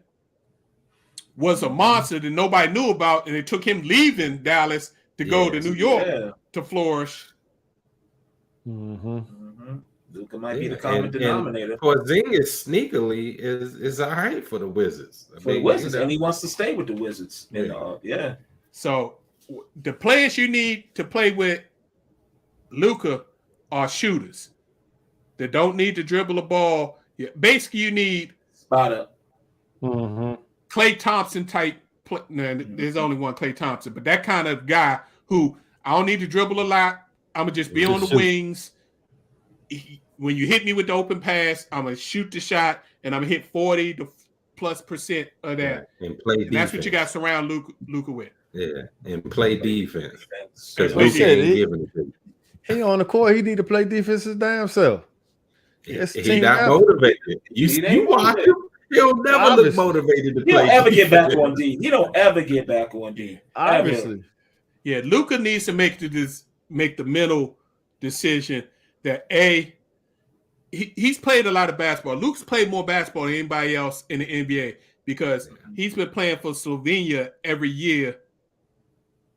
was a monster that nobody knew about, and it took him leaving Dallas to go to New York to flourish. Luka might be the common denominator. Porzingis sneakily is all right for the Wizards. For the Wizards, and he wants to stay with the Wizards. So the players you need to play with Luka are shooters that don't need to dribble the ball. Basically, you need spot up. Klay Thompson type. There's only one Klay Thompson, but that kind of guy who I don't need to dribble a lot. I'm gonna just be on the wings. When you hit me with the open pass, I'm gonna shoot the shot, and I'm gonna hit 40% of that. And play defense. That's what you got to surround Luka with. Yeah, and play defense. He on the court. He need to play defense his damn self. He not motivated. You watch him. He'll never look motivated to play. He don't ever get back on D. He don't ever get back on D. Obviously. Yeah, Luka needs to make the mental decision that he's played a lot of basketball. Luke's played more basketball than anybody else in the NBA because he's been playing for Slovenia every year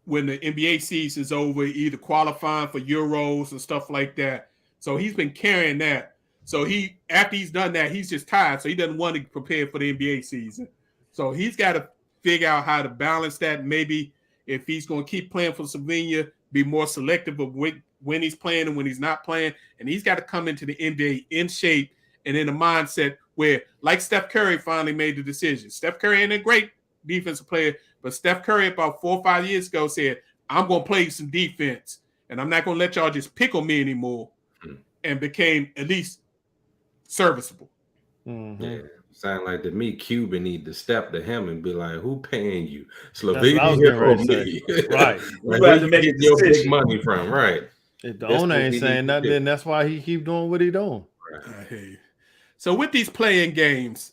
when the NBA season's over, either qualifying for Euros and stuff like that. So he's been carrying that. So after he's done that, he's just tired. So he doesn't want to prepare for the NBA season. So he's got to figure out how to balance that. Maybe if he's going to keep playing for Slovenia, be more selective of when he's playing and when he's not playing. And he's got to come into the NBA in shape and in a mindset where, like Steph Curry finally made the decision. Steph Curry ain't a great defensive player, but Steph Curry about 4 or 5 years ago said, I'm going to play some defense, and I'm not going to let y'all just pick on me anymore, and became at least serviceable. Yeah. Sound like to me, Cuban need to step to him and be like, "Who paying you, Slovenia or me? Right? Where you get your big money from? Right? If the owner ain't saying nothing, then that's why he keep doing what he doing." Right. So with these playing games,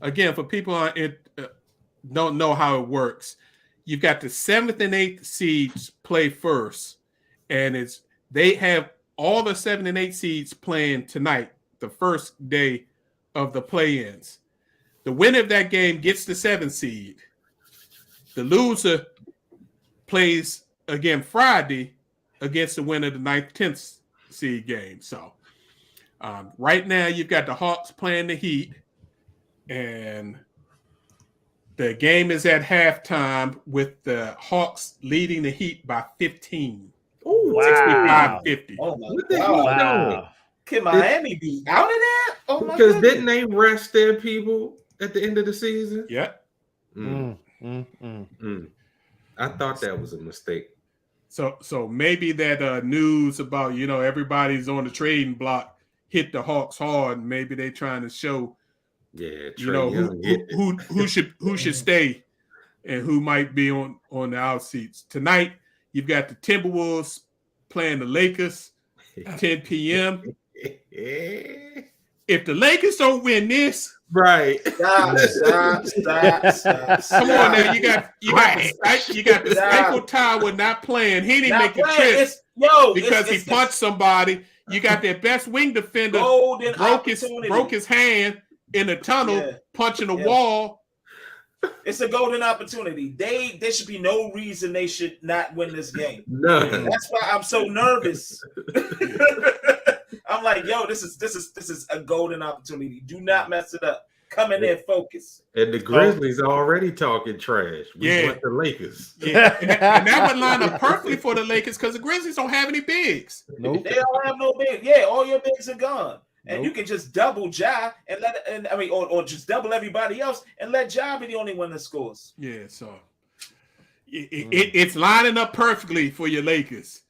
again, for people who don't know how it works, you've got the 7th and 8th seeds play first, and they have all the 7 and 8 seeds playing tonight, the first day of the play-ins. The winner of that game gets the 7th seed. The loser plays again Friday against the winner of the 9th, 10th seed game. So right now you've got the Hawks playing the Heat, and the game is at halftime with the Hawks leading the Heat by 15. Ooh, Wow. 65-50. Oh my What the God. hell? Wow. Can Miami be out of that? Oh my Because goodness. didn't they rest their people at the end of the season? Yeah. I thought that was a mistake. So maybe that news about, everybody's on the trading block hit the Hawks hard. And maybe they're trying to show, Yeah, Trey Young hit it. who should stay and who might be on the out seats. Tonight, you've got the Timberwolves playing the Lakers, 10 p.m. If the Lakers don't win this, Right. Stop. come on now, you got the Staples Tower not playing. He didn't make the trip because he punched somebody. You got their best wing defender broke his hand in the tunnel, punching a wall. It's a golden opportunity. There should be no reason they should not win this game. None. That's why I'm so nervous. I'm like, yo, this is a golden opportunity. Do not mess it up. Come in there, focus. And the Grizzlies already talking trash. We want the Lakers. Yeah, and that would line up perfectly for the Lakers because the Grizzlies don't have any bigs. Nope. They don't have no bigs. Yeah, all your bigs are gone. And you can just double Ja or just double everybody else and let Ja be the only one that scores. Yeah, so it's lining up perfectly for your Lakers.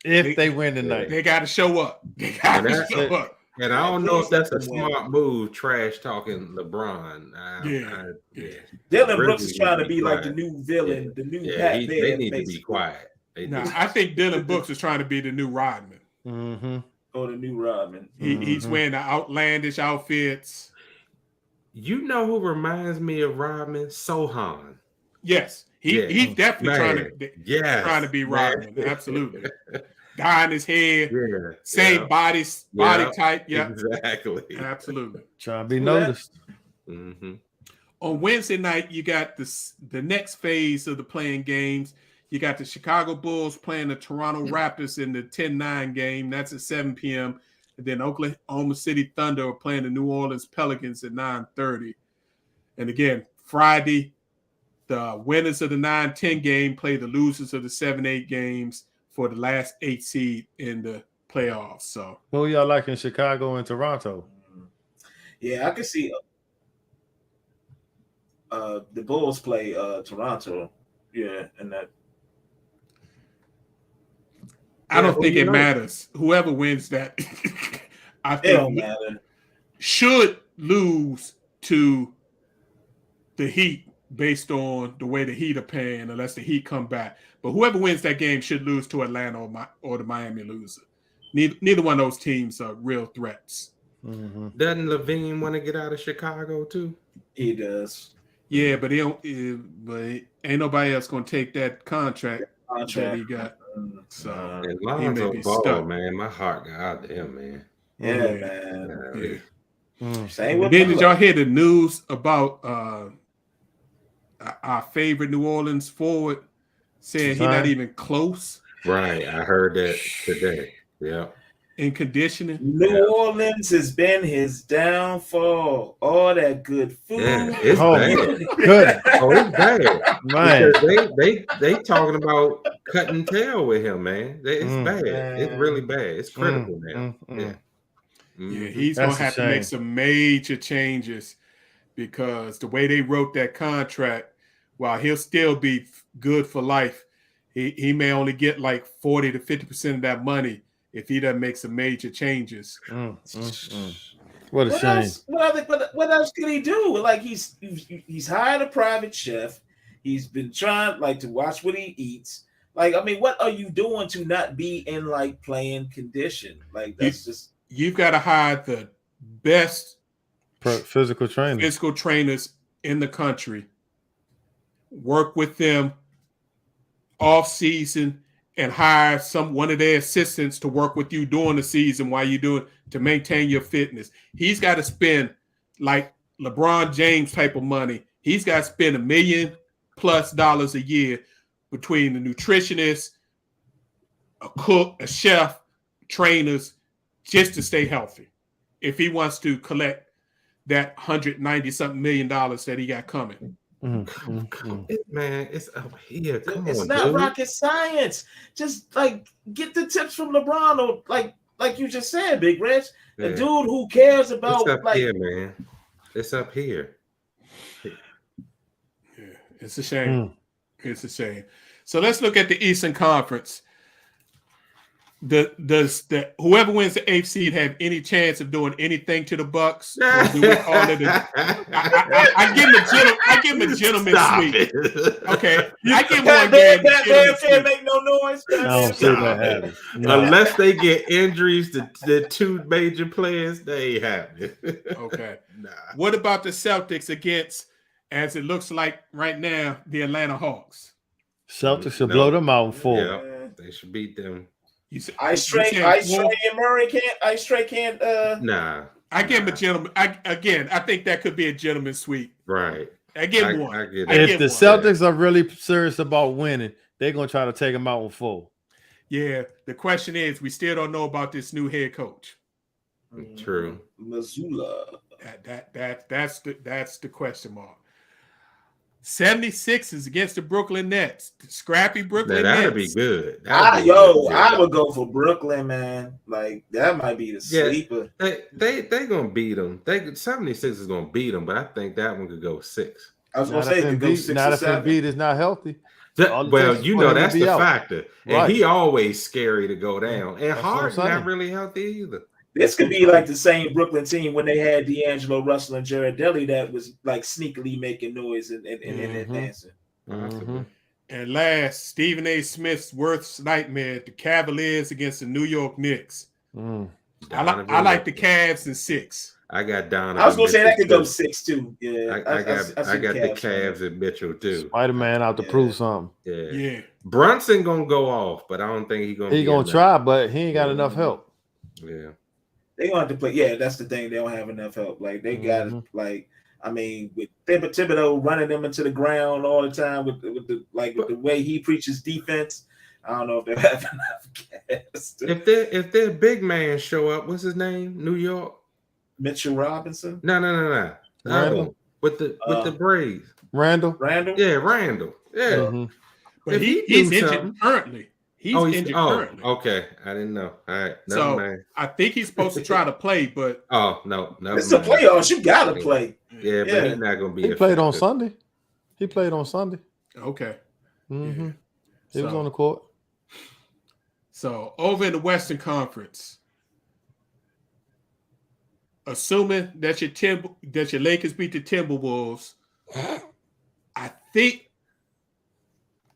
If they win tonight. They got to show up. They got to show up. And I don't know if that's a smart move, trash talking LeBron. Dylan Brooks is trying to be like the new villain, the new Pat Bear. They need to be quiet. I think Dylan Brooks is trying to be the new Rodman. Mm-hmm. Or the new Rodman. He's wearing the outlandish outfits. You know who reminds me of Rodman? Sohan. Yes. He's definitely trying to be Rodman. Absolutely. Dyeing his hair. Same body type. Yeah. Exactly. Absolutely. Trying to be noticed. Mm-hmm. On Wednesday night, you got the next phase of the playing games. You got the Chicago Bulls playing the Toronto Raptors in the 10-9 game. That's at 7 p.m. And then Oklahoma City Thunder are playing the New Orleans Pelicans at 9:30. And again, Friday, the winners of the 9-10 game play the losers of the 7-8 games for the last 8 seed in the playoffs. So who y'all like in Chicago and Toronto? Yeah, I can see the Bulls play Toronto. Yeah, and that. I don't think it matters. Whoever wins that, I think should lose to the Heat based on the way the Heat are paying, unless the Heat come back. But whoever wins that game should lose to Atlanta or the Miami loser. Neither one of those teams are real threats. Mm-hmm. Doesn't Levine want to get out of Chicago too? He does. Yeah, but but ain't nobody else gonna take that contract that he got. So and Lonzo Ball, man, my heart got out to him, man. Yeah, man. Same with did y'all hear the news about our favorite New Orleans forward saying he's not even close? Right, I heard that today. Yeah. In conditioning. New Orleans has been his downfall. All that good food. Yeah, it's bad. Good. Oh, it's bad. Man. Because they talking about cutting tail with him, man. It's bad. It's really bad. It's critical now. Yeah. Yeah, he's going to have to make some major changes because the way they wrote that contract, while he'll still be good for life, he may only get like 40 to 50% of that money if he doesn't make some major changes. What a shame. What else can he do? Like he's hired a private chef. He's been trying to watch what he eats. Like, I mean, what are you doing to not be in like playing condition? Like that's you've got to hire the best physical trainers in the country. Work with them off season and hire one of their assistants to work with you during the season while you're doing to maintain your fitness. He's got to spend like LeBron James type of money. He's got to spend $1 million+ a year between the nutritionist, a cook, a chef, trainers, just to stay healthy. If he wants to collect that $190-something million that he got coming. Man, it's up here. Come it's on, not dude. rocket science. Just like get the tips from LeBron, or like you just said, Big Rich, the dude who cares about it's up here, man. It's up here. Yeah, it's a shame. It's a shame. So let's look at the Eastern Conference. Does whoever wins the 8th seed have any chance of doing anything to the Bucks? Or do we call it I give him a gentleman sweep. Okay, I give one game. That can't make no noise. I don't see that happening. No. Unless they get injuries to the two major players, they ain't happening. Okay. Nah. What about the Celtics against, as it looks like right now, the Atlanta Hawks? Celtics should blow them out in 4. Yeah, they should beat them. Ice Stray and Murray can't. Ice Stray can't. Nah. I give him a gentleman. I think that could be a gentleman sweep. Right. I give him one. If the Celtics are really serious about winning, they're gonna try to take them out in 4. Yeah. The question is, we still don't know about this new head coach. True. Missoula. That's the question mark. 76ers against the Brooklyn Nets. The scrappy Brooklyn Nets. That'd be good. I would go for Brooklyn, man. Like that might be the sleeper. They gonna beat them. 76 is gonna beat them, but I think that one could go 6. I was gonna say it could go 6 not or if 7. Embiid is not healthy. Well, you know that's the factor, and right. he always scary to go down. And That's Harden what I'm not really healthy either. This could be like the same Brooklyn team when they had D'Angelo Russell and Jared Dudley that was like sneakily making noise and dancing. And last, Stephen A. Smith's worst nightmare, the Cavaliers against the New York Knicks. I like the Cavs in 6. I got Donovan. I was gonna say that could go 6 too. Yeah, I got the Cavs and Mitchell too. Spider-Man out to prove something. Yeah. Brunson gonna go off, but I don't think he's gonna try, but he ain't got enough help. Yeah. They gonna have to play. Yeah, that's the thing. They don't have enough help. Like they got like, I mean, with Thibodeau running them into the ground all the time with the way he preaches defense. I don't know if they have enough gas. If their big man show up, what's his name? New York. Mitchell Robinson. No. Randall? With the Braves. Randall. Yeah, Randall. Yeah. But he's injured currently. He's injured currently. Okay. I didn't know. All right. I think he's supposed to try to play, but no. It's the playoffs. You gotta play. Yeah, but he's not gonna be. He played on Sunday. Okay. Mm-hmm. He was on the court. So over in the Western Conference, assuming that your Lakers beat the Timberwolves, I think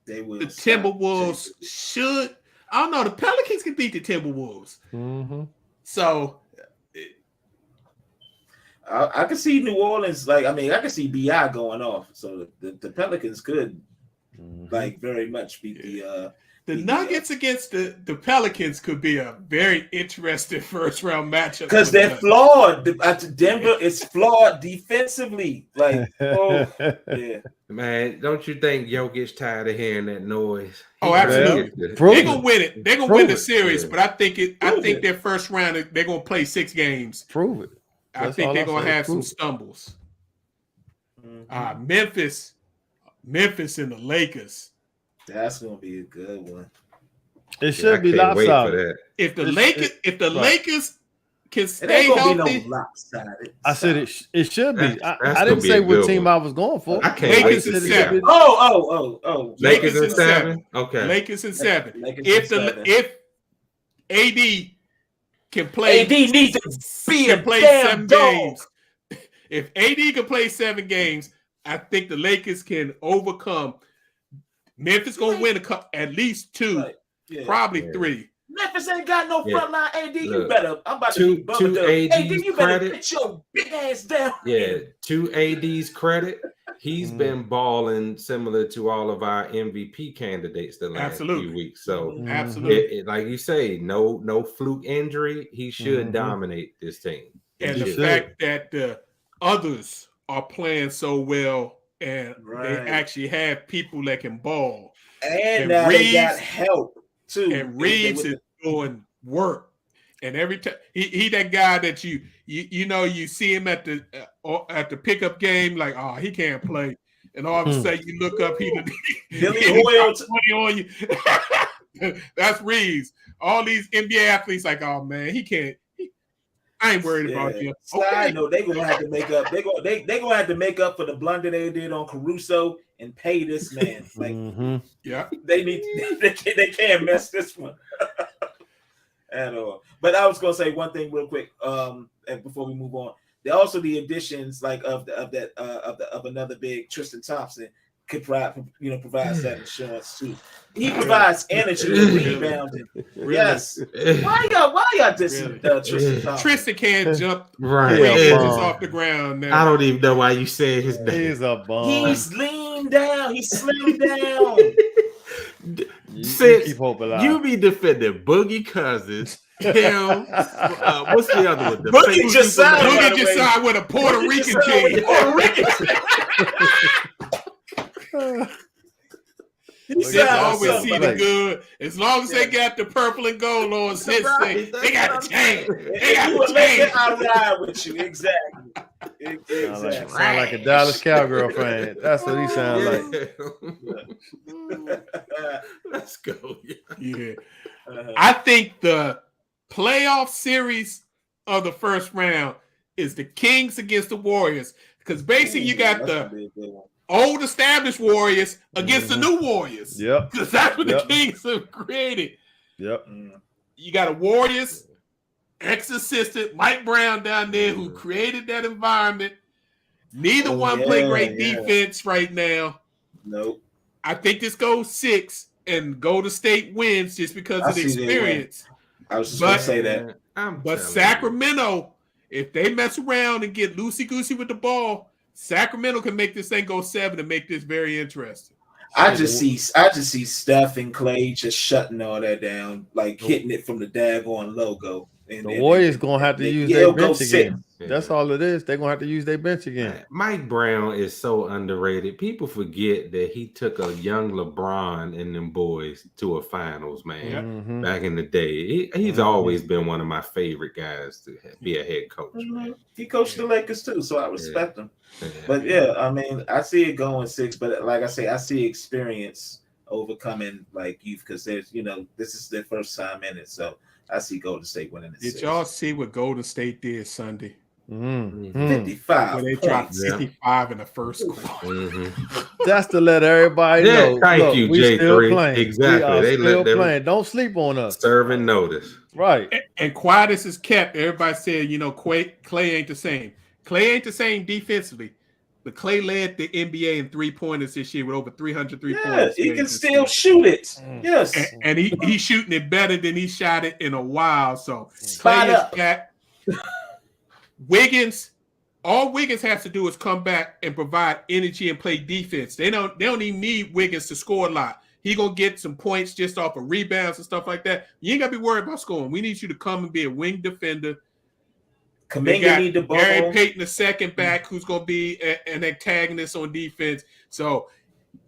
they will. The Timberwolves should. I don't know. The Pelicans can beat the Timberwolves. So I can see New Orleans. Like, I mean, I can see BI going off. So the Pelicans could like very much beat the Nuggets against the Pelicans could be a very interesting first round matchup because they're flawed. Denver is flawed defensively. Like, man, don't you think Jokic tired of hearing that noise? Oh, absolutely. They're gonna win it. They're gonna win the series, but I think their first round they're gonna play 6 games. Prove it. I think they're gonna have some stumbles. Memphis and the Lakers. That's gonna be a good one. It should be lopsided. If the Lakers can stay healthy, no lopsided. I said it should be. I didn't say what team I was going for. I can't Lakers in 7. Oh. Lakers in 7. Okay. Lakers in 7. If AD can play, AD needs to be a play damn 7 dog. games. If AD can play 7 games, I think the Lakers can overcome. Memphis gonna win at least 2, probably 3. Memphis ain't got no front line. AD, you better. I'm about to be Bubba Dub. AD, you better get your big ass down. Yeah, to AD's credit, he's been balling similar to all of our MVP candidates the last few weeks. So, absolutely, like you say, no fluke injury. He should dominate this team. And the fact that the others are playing so well. And they actually have people that can ball. And now they got help. too. And Reeves is doing work. And every time he that guy that you see him at the pickup game, like, oh, he can't play. And all of a sudden you look up, he Billy Hoyle on you. That's Reeves. All these NBA athletes, like, oh man, he can't. I ain't worried about him. Okay. No, they're gonna have to make up. They're gonna have to make up for the blunder they did on Caruso and pay this man. Like, yeah, they can't mess this one at all. But I was gonna say one thing real quick, and before we move on. There also the additions like of another big Tristan Thompson could provides that insurance too. He provides energy and rebounding. Really? Yes. Why y'all dissing Tristan Thompson? Tristan can't jump Right. off the ground now. I don't even know why you said his name. He's a bum. He's leaned down. He's slimmed down. Since keep hope alive. you be defending Boogie Cousins, him, what's the other one? Boogie Josiah. Boogie Josiah with a Puerto Rican team. They always see the good. As long as they got the purple and gold on his thing, they got the chain. They got the chain. I ride with you. Exactly. Sound like a Dallas Cowgirl fan. That's what he sounds like. Let's go. Yeah. I think the playoff series of the first round is the Kings against the Warriors. Because basically you got the old established Warriors against the new Warriors. Yep. Because that's what the Kings have created. Yep. You got a Warriors ex-assistant Mike Brown down there who created that environment. Neither one play great defense right now. Nope. I think this goes 6 and Golden State wins just because of the experience. I was just going to say that. But Sacramento, if they mess around and get loosey-goosey with the ball, Sacramento can make this thing go 7 and make this very interesting. I just see Steph and Clay just shutting all that down, like hitting it from the daggone logo. And the Warriors gonna have to use their bench again. That's all it is. They're gonna have to use their bench again. Mike Brown is so underrated. People forget that he took a young LeBron and them boys to a finals, man. Back in the day, he's always been one of my favorite guys to be a head coach. He coached the Lakers too, so I respect him. But I mean, I see it going 6. But like I say, I see experience overcoming like youth because there's this is their first time in it, so. I see Golden State winning. Did y'all see what Golden State did Sunday? 55. When they dropped 65 in the first quarter. That's to let everybody know. Thank you, J3. Exactly. They still playing. Don't sleep on us. Serving notice. Right. And quiet as is kept. Everybody said, Clay ain't the same. Clay ain't the same defensively. But Clay led the NBA in 3-pointers this year with over 300 3-pointers. He can still shoot it. Yes. And he's shooting it better than he shot it in a while. So Clay is back. Wiggins, all Wiggins has to do is come back and provide energy and play defense. They don't even need Wiggins to score a lot. He gonna get some points just off of rebounds and stuff like that. You ain't gotta be worried about scoring. We need you to come and be a wing defender. Kuminga need the ball. Gary Payton, the second back, who's going to be an antagonist on defense. So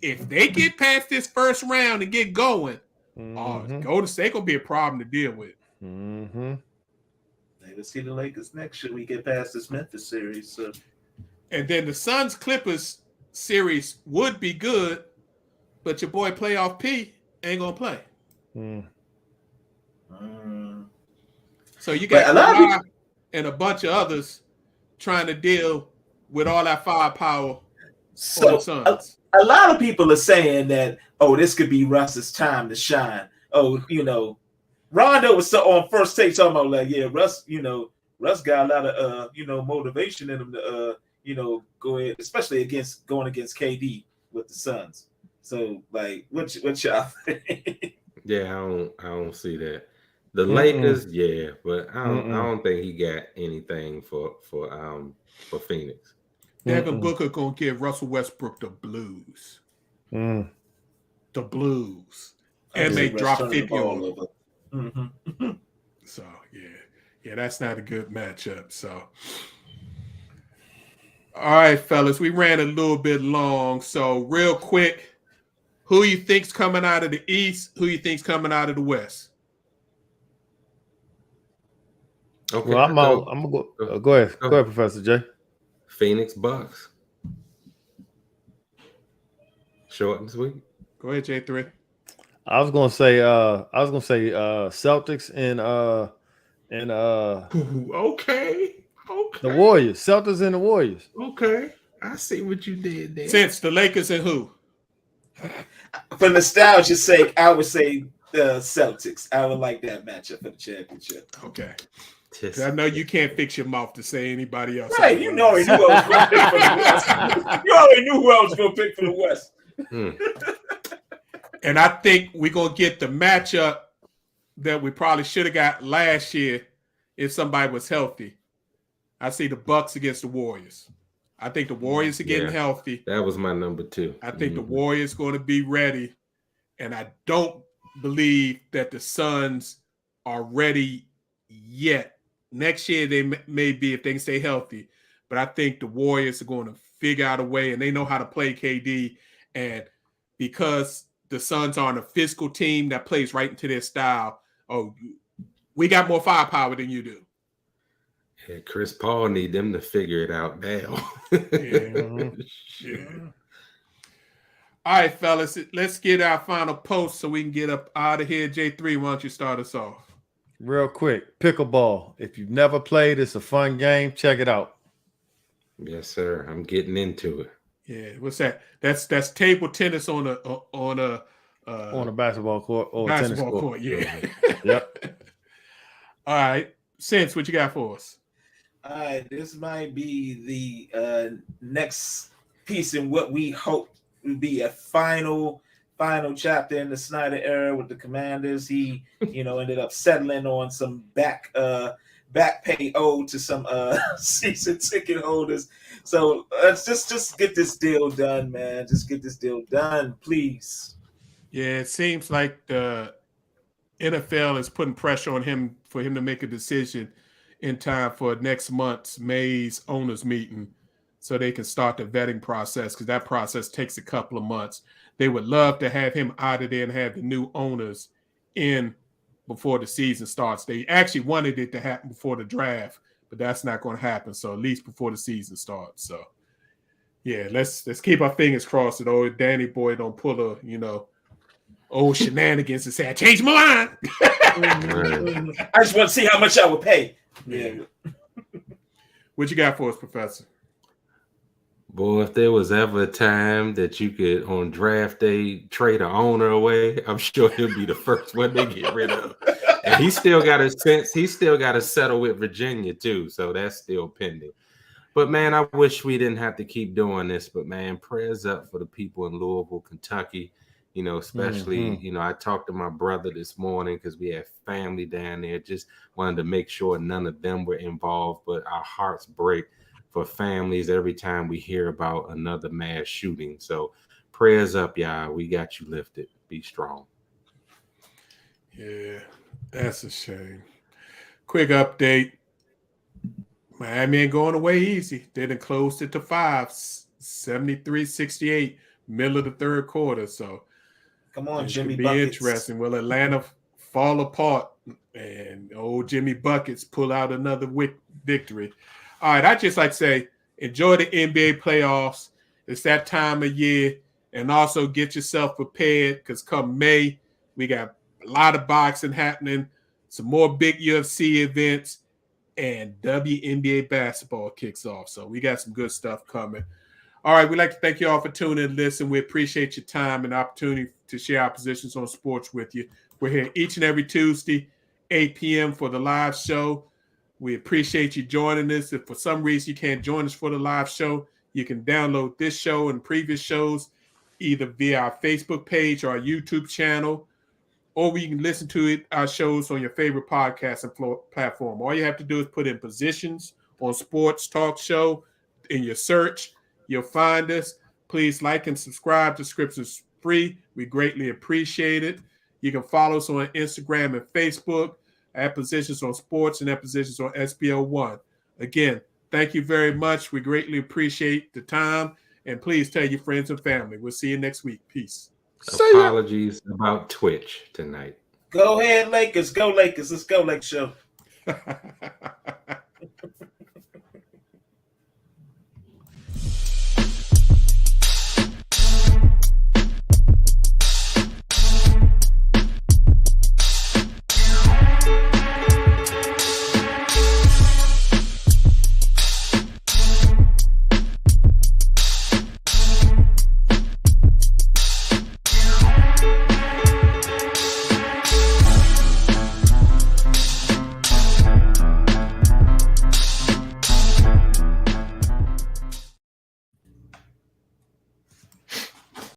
if they get past this first round and get going, Golden State going to be a problem to deal with. Let's see the Lakers next. Should we get past this Memphis series? So. And then the Suns-Clippers series would be good, but your boy Playoff P ain't going to play. So you got and a bunch of others trying to deal with all that firepower. So a lot of people are saying that, this could be Russ's time to shine. Rondo was on First Take talking about like, Russ got a lot of motivation in him to go ahead, especially going against KD with the Suns. So like, what y'all think? Yeah, I don't see that. The Lakers, but I don't think he got anything for Phoenix. Devin Booker gonna give Russell Westbrook the blues. The blues. And they drop 50 on him. So that's not a good matchup. So all right, fellas, we ran a little bit long. So real quick, Who you think's coming out of the East? Who you think's coming out of the West? Okay. Well, I'm out. I'm gonna go. Go ahead. Go ahead, Professor J. Phoenix Bucks. Short and sweet. Go ahead, J3. I was gonna say Celtics and Okay. the Warriors. Celtics and the Warriors. Okay. I see what you did there. Since the Lakers and who? For nostalgia's sake, I would say the Celtics. I would like that matchup for the championship. Okay. I know you can't fix your mouth to say anybody else. Right, you already knew I was going to pick for the West. You already knew who I was going to pick for the West. And I think we're going to get the matchup that we probably should have got last year if somebody was healthy. I see the Bucks against the Warriors. I think the Warriors are getting healthy. That was my number 2. I think the Warriors going to be ready. And I don't believe that the Suns are ready yet. Next year, they may be if they can stay healthy. But I think the Warriors are going to figure out a way, and they know how to play KD. And because the Suns aren't a physical team that plays right into their style, we got more firepower than you do. Yeah, Chris Paul need them to figure it out now. Yeah. All right, fellas, let's get our final post so we can get up out of here. J3, why don't you start us off? Real quick, pickleball. If you've never played, it's a fun game. Check it out. Yes, sir. I'm getting into it. Yeah, what's that? That's table tennis on a basketball court or basketball tennis court. Yeah. Yep. All right, Sense, what you got for us? All right, this might be the next piece in what we hope will be a final chapter in the Snyder era with the Commanders. He, ended up settling on some back pay owed to some season ticket holders. So let's just get this deal done, man. Just get this deal done, please. Yeah, it seems like the NFL is putting pressure on him for him to make a decision in time for next month's May's owners meeting so they can start the vetting process, because that process takes a couple of months. They would love to have him out of there and have the new owners in before the season starts. They actually wanted it to happen before the draft, but that's not going to happen. So at least before the season starts. So yeah, let's keep our fingers crossed that old Danny boy don't pull a old shenanigans and say I changed my mind. I just want to see how much I would pay. Yeah. What you got for us, Professor? Boy, if there was ever a time that you could, on draft day, trade an owner away, I'm sure he'll be the first one they get rid of. And he still got to settle with Virginia, too. So that's still pending. But, man, I wish we didn't have to keep doing this. But, man, prayers up for the people in Louisville, Kentucky. Especially, I talked to my brother this morning because we had family down there. Just wanted to make sure none of them were involved. But our hearts break for families every time we hear about another mass shooting. So prayers up, y'all. We got you lifted. Be strong. Yeah, that's a shame. Quick update. Miami ain't going away easy. They done closed it to 5, 73-68, middle of the third quarter. So come on, Jimmy be Buckets. Interesting. Will Atlanta fall apart and old Jimmy Buckets pull out another victory? All right, I'd just like to say, enjoy the NBA playoffs. It's that time of year. And also get yourself prepared because come May, we got a lot of boxing happening, some more big UFC events, and WNBA basketball kicks off. So we got some good stuff coming. All right, we'd like to thank you all for tuning in and listening. We appreciate your time and opportunity to share our positions on sports with you. We're here each and every Tuesday, 8 p.m. for the live show. We appreciate you joining us. If for some reason you can't join us for the live show, you can download this show and previous shows either via our Facebook page or our YouTube channel, or you can listen to our shows on your favorite podcast and platform. All you have to do is put in Positions on Sports Talk Show in your search. You'll find us. Please like and subscribe. Subscription's free. We greatly appreciate it. You can follow us on Instagram and Facebook at Positions on Sports and at Positions on SBO1. Again, thank you very much. We greatly appreciate the time. And please tell your friends and family. We'll see you next week. Peace. Apologies about Twitch tonight. Go ahead, Lakers. Go Lakers. Let's go, Lakers show.